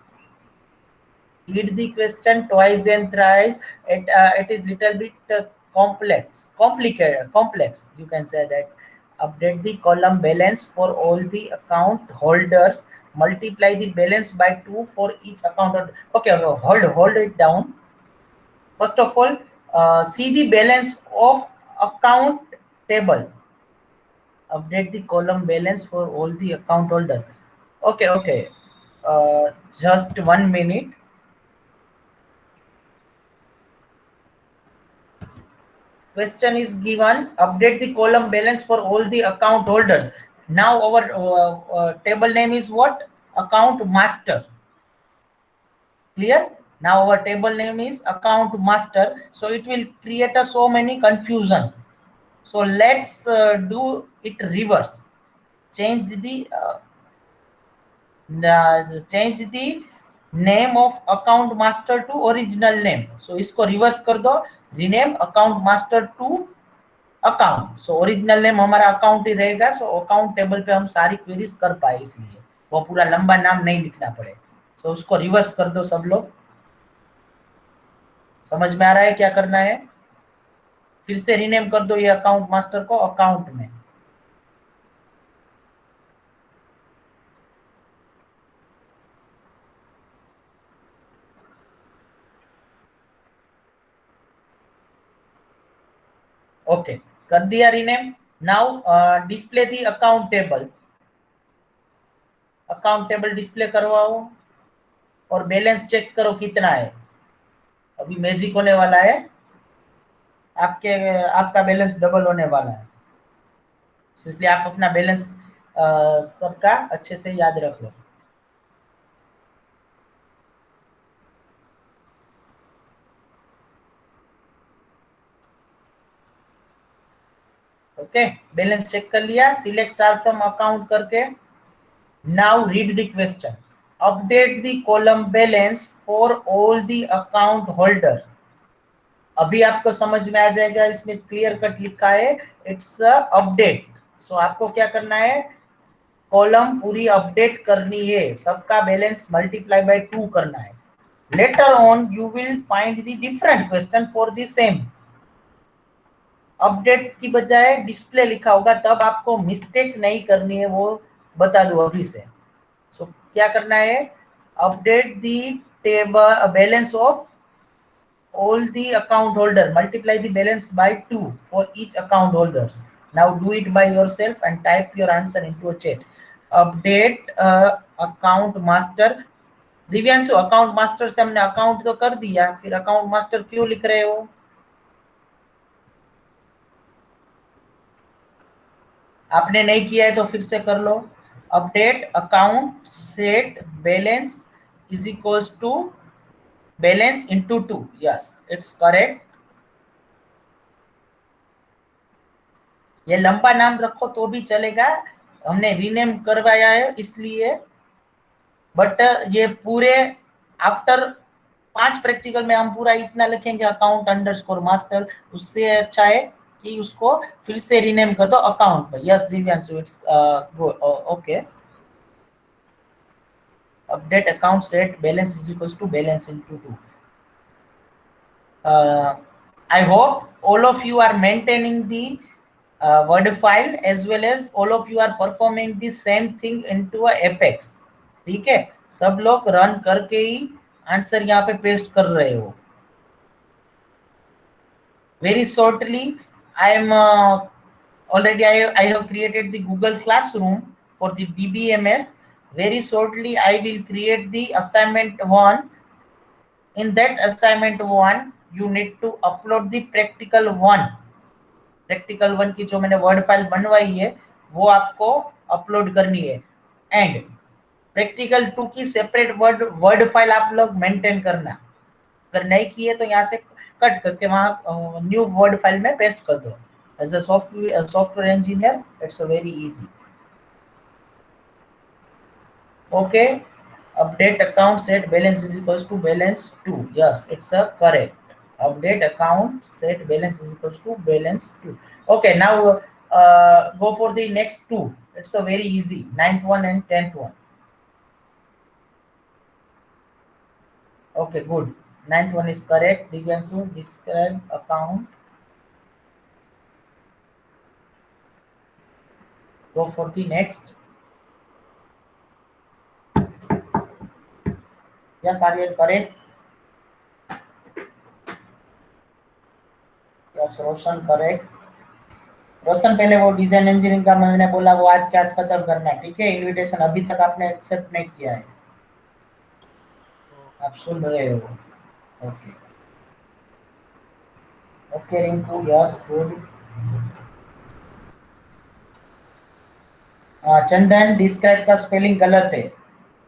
Read the question twice and thrice. It is little bit complex. You can say that. Update the column balance for all the account holders. Multiply the balance by 2 for each account. Okay, hold it down. First of all, see the balance of account table. Update the column balance for all the account holder. Okay. Just 1 minute. Question is given, update the column balance for all the account holders. Now our table name is what? Account master. Clear? Now our table name is account master, so it will create a so many confusion. So let's do it reverse. Change the name of account master to original name. So इसको reverse कर दो, rename account master to account. So original name हमारा account ही रहेगा. सो account table पे हम सारी queries कर पाए, इसलिए वो पूरा लंबा नाम नहीं लिखना पड़े. सो उसको रिवर्स कर दो सब लोग. समझ में आ रहा है क्या करना है? फिर से रीनेम कर दो ये अकाउंट मास्टर को अकाउंट में. ओके, कर दिया rename. Now display the account table. Account table display करवाओ और बैलेंस चेक करो कितना है. अभी मैजिक होने वाला है, आपका बैलेंस डबल होने वाला है, इसलिए आप अपना बैलेंस सबका अच्छे से याद रख लो. ओके, बैलेंस चेक कर लिया. सिलेक्ट स्टार फ्रॉम अकाउंट करके now read the question. Update the column balance for all the account holders. अभी आपको समझ में आ जाएगा, इसमें क्लियर कट लिखा है इट्स अपडेट. सो आपको क्या करना है, कॉलम पूरी अपडेट करनी है, सबका बैलेंस मल्टीप्लाई बाय 2 करना है. Later on you will find the different question for the same. Update की बजाय डिस्प्ले लिखा होगा, तब आपको मिस्टेक नहीं करनी है, वो बता दूं अभी से. सो क्या करना है, update the table balance of all the account holder, multiply the balance by 2 for each account holders. Now do it by yourself and type your answer into a chat. Update account master. Divyanshu, account master से हमने account तो कर दिया, फिर account master क्यों लिख रहे हो? आपने नहीं किया है तो फिर से कर लो. Update account set balance is equals to balance into 2. yes, it's correct. ये लंबा नाम रखो तो भी चलेगा, हमने रीनेम करवाया है इसलिए. बट ये पूरे आफ्टर 5 प्रैक्टिकल में हम पूरा इतना लिखेंगे अकाउंट अंडरस्कोर मास्टर. उससे अच्छा है कि उसको फिर से रीनेम कर दो अकाउंट में. Yes Divyanshu, it's okay. Update account set balance is equals to balance into 2. I hope all of you are maintaining the word file as well as all of you are performing the same thing into a Apex. ठीक है, सब लोग run करके ही answer यहाँ पे paste कर रहे हो. Very shortly, I am already I have created the Google Classroom for the BBMS. Very shortly I will create the assignment 1. In that assignment 1 you need to upload the practical 1. practical 1 की जो मैंने word file बनवाई है वो आपको upload करनी है. And practical 2 की सेपरेट वर्ड फाइल आप लोग मेंटेन करना, अगर नहीं किए तो यहाँ से कट करके वहाँ न्यू वर्ड फाइल में पेस्ट कर दो. As a software engineer it's very easy. Okay. Update account set balance is equals to balance 2. Yes, it's a correct. Update account set balance is equals to balance 2. Okay, now go for the next two. It's a very easy. 9th one and 10th one. Okay, good. 9th one is correct. Divyansu, describe account. Go for the next. Yes, Aryan, correct. Yes, Roshan, correct. रोशन, पहले वो design engineering का मैंने बोला वो आज के आज खत्म करना है, ठीक है? इनविटेशन अभी तक आपने एक्सेप्ट नहीं किया है, आप सुन रहे हो? Okay. Okay Rinku, yes, good. Chandan, describe का स्पेलिंग गलत है,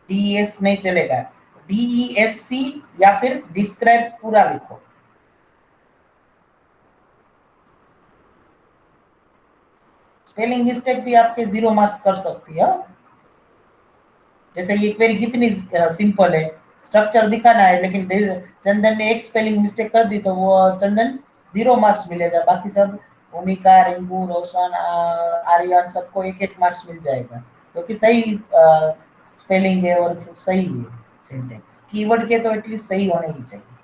DES नहीं चलेगा, DESC या फिर डिस्क्राइब पूरा लिखो. स्पेलिंग मिस्टेक भी आपके 0 मार्क्स कर सकती है. जैसे ये क्वेरी कितनी सिंपल है, स्ट्रक्चर दिखाना है, लेकिन चंदन ने एक स्पेलिंग मिस्टेक कर दी तो वो चंदन 0 मार्क्स मिलेगा. बाकी सब भूमिका, रिंकू, रोशन, आर्यन सबको 1-1 मार्क्स मिल जाएगा, क्योंकि सही स्पेलिंग है और सही है सिंटेक्स. कीवर्ड के तो एटलीस्ट सही होने ही चाहिए.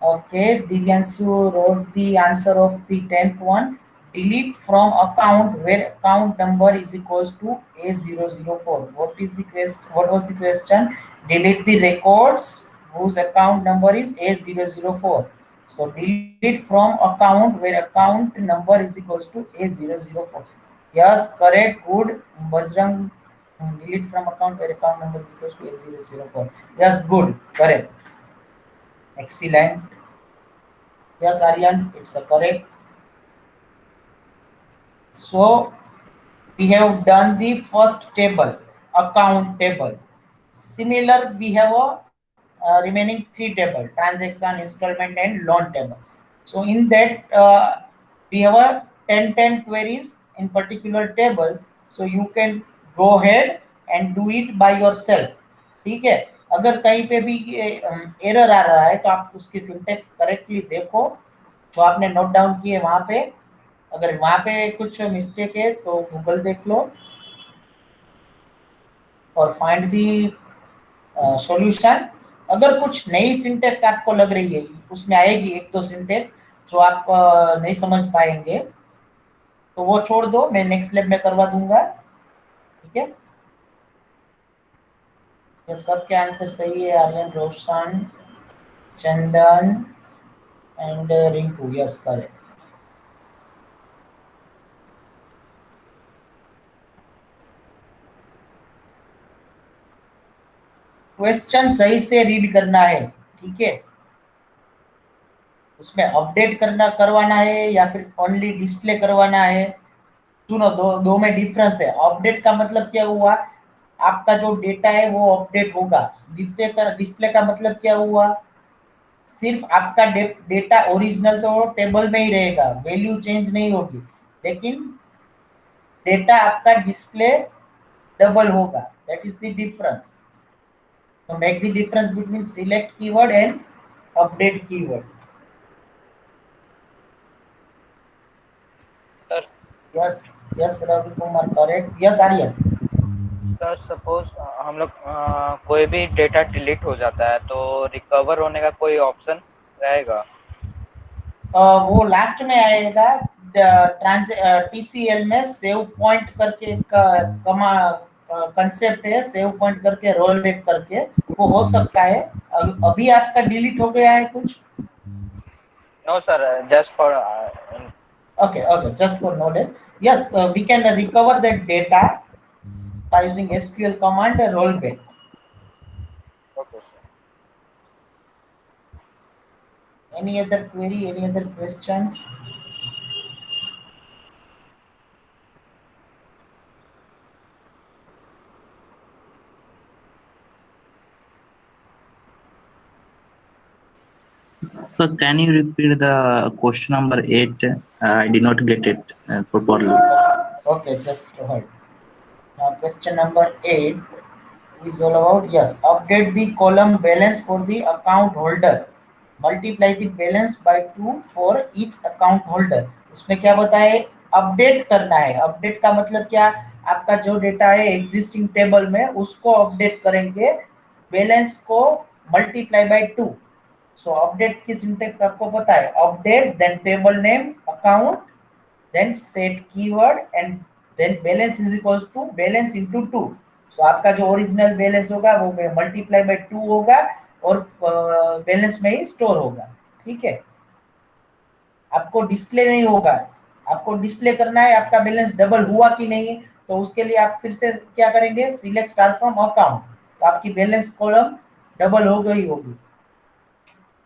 Okay, Divyansu wrote the answer of the 10th one. Delete from account where account number is equals to A004. What is the question? What was the question? Delete the records whose account number is A004. So delete from account where account number is equals to A004. Yes, correct. Good. Bajrang, delete from account where account number is equals to A004. Yes, good. Correct. Excellent. Yes, Aryan, it's a correct. So we have done the first table, account table. Similar, we have a remaining 3 table: transaction, installment, and loan table. So in that, we have a 10 queries in particular table. So you can go ahead and do it by yourself. ठीक है? अगर कहीं पे भी error आ रहा है तो आप उसकी सिंटेक्स करेक्टली देखो, तो आपने नोट डाउन किए वहां पे. अगर वहां पे कुछ मिस्टेक है तो गूगल देख लो और फाइंड दी सॉल्यूशन. अगर कुछ नई सिंटेक्स आपको लग रही है, उसमें आएगी 1-2 सिंटेक्स जो आप नहीं समझ पाएंगे, तो वो छोड़ दो, मैं नेक्स्ट लैब में करवा दूंगा. ठीक है? ये सबके आंसर सही है. Aryan, Roshan, Chandan and Rinku, yes correct. Question सही से रीड करना है, ठीक है? उसमें अपडेट करवाना है या फिर ओनली डिस्प्ले करवाना है. सुनो, दो में डिफरेंस है. अपडेट का मतलब क्या हुआ? आपका जो डेटा है वो अपडेट होगा. डिस्प्ले का मतलब क्या हुआ? सिर्फ आपका डेटा ओरिजिनल तो टेबल में ही रहेगा, वैल्यू चेंज नहीं होगी, लेकिन डेटा आपका डिस्प्ले डबल होगा. That is the difference. So make the difference between select keyword and update keyword. Sir. Yes, yes, Ravi Kumar, correct. Yes, Aryan. Sir suppose हम लोग कोई भी डेटा डिलीट हो जाता है तो रिकवर होने का कोई ऑप्शन रहेगा? वो लास्ट में आएगा. TCL में सेव पॉइंट करके कंसेप्ट है, सेव पॉइंट करके रोल बैक करके, वो हो सकता है. अभी आपका डिलीट हो गया है कुछ? No sir, just for okay, just for knowledge. Yes, we can recover that data by using SQL command rollback. Okay sir. Any other query, any other questions? So can you repeat the question number 8? I did not get it properly. Okay, just hold. Now question number 8 is all about, yes, update the column balance for the account holder. Multiply the balance by 2 for each account holder. उसमें क्या बताए, update करना है. Update का मतलब क्या, आपका जो डेटा है एग्जिस्टिंग टेबल में उसको अपडेट करेंगे, बैलेंस को मल्टीप्लाई बाय 2. सो अपडेट की सिंटेक्स आपको पता है, update then table name account then set keyword and then balance is equals to balance into 2. So आपका जो ओरिजिनल बैलेंस होगा वो मल्टीप्लाई बाय 2 होगा और बैलेंस में ही स्टोर होगा. ठीक है, आपको डिस्प्ले नहीं होगा. आपको डिस्प्ले करना है आपका बैलेंस डबल हुआ कि नहीं, तो उसके लिए आप फिर से क्या करेंगे, सिलेक्ट स्टार फ्रॉम अकाउंट, तो आपकी बैलेंस कॉलम डबल हो गई होगी.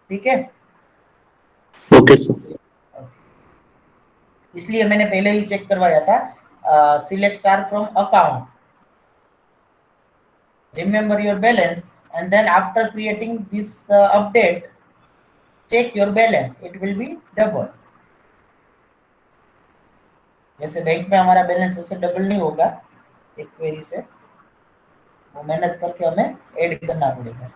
ठीक है, Okay, sir. इसलिए मैंने पहले ही चेक करवाया था. Select star from account, remember your balance, and then after creating this update, check your balance, it will be double. जैसे बैंक में हमारा बैलेंस ऐसे डबल नहीं होगा, एक क्वेरी से वो मेहनत करके हमें ऐड करना पड़ेगा.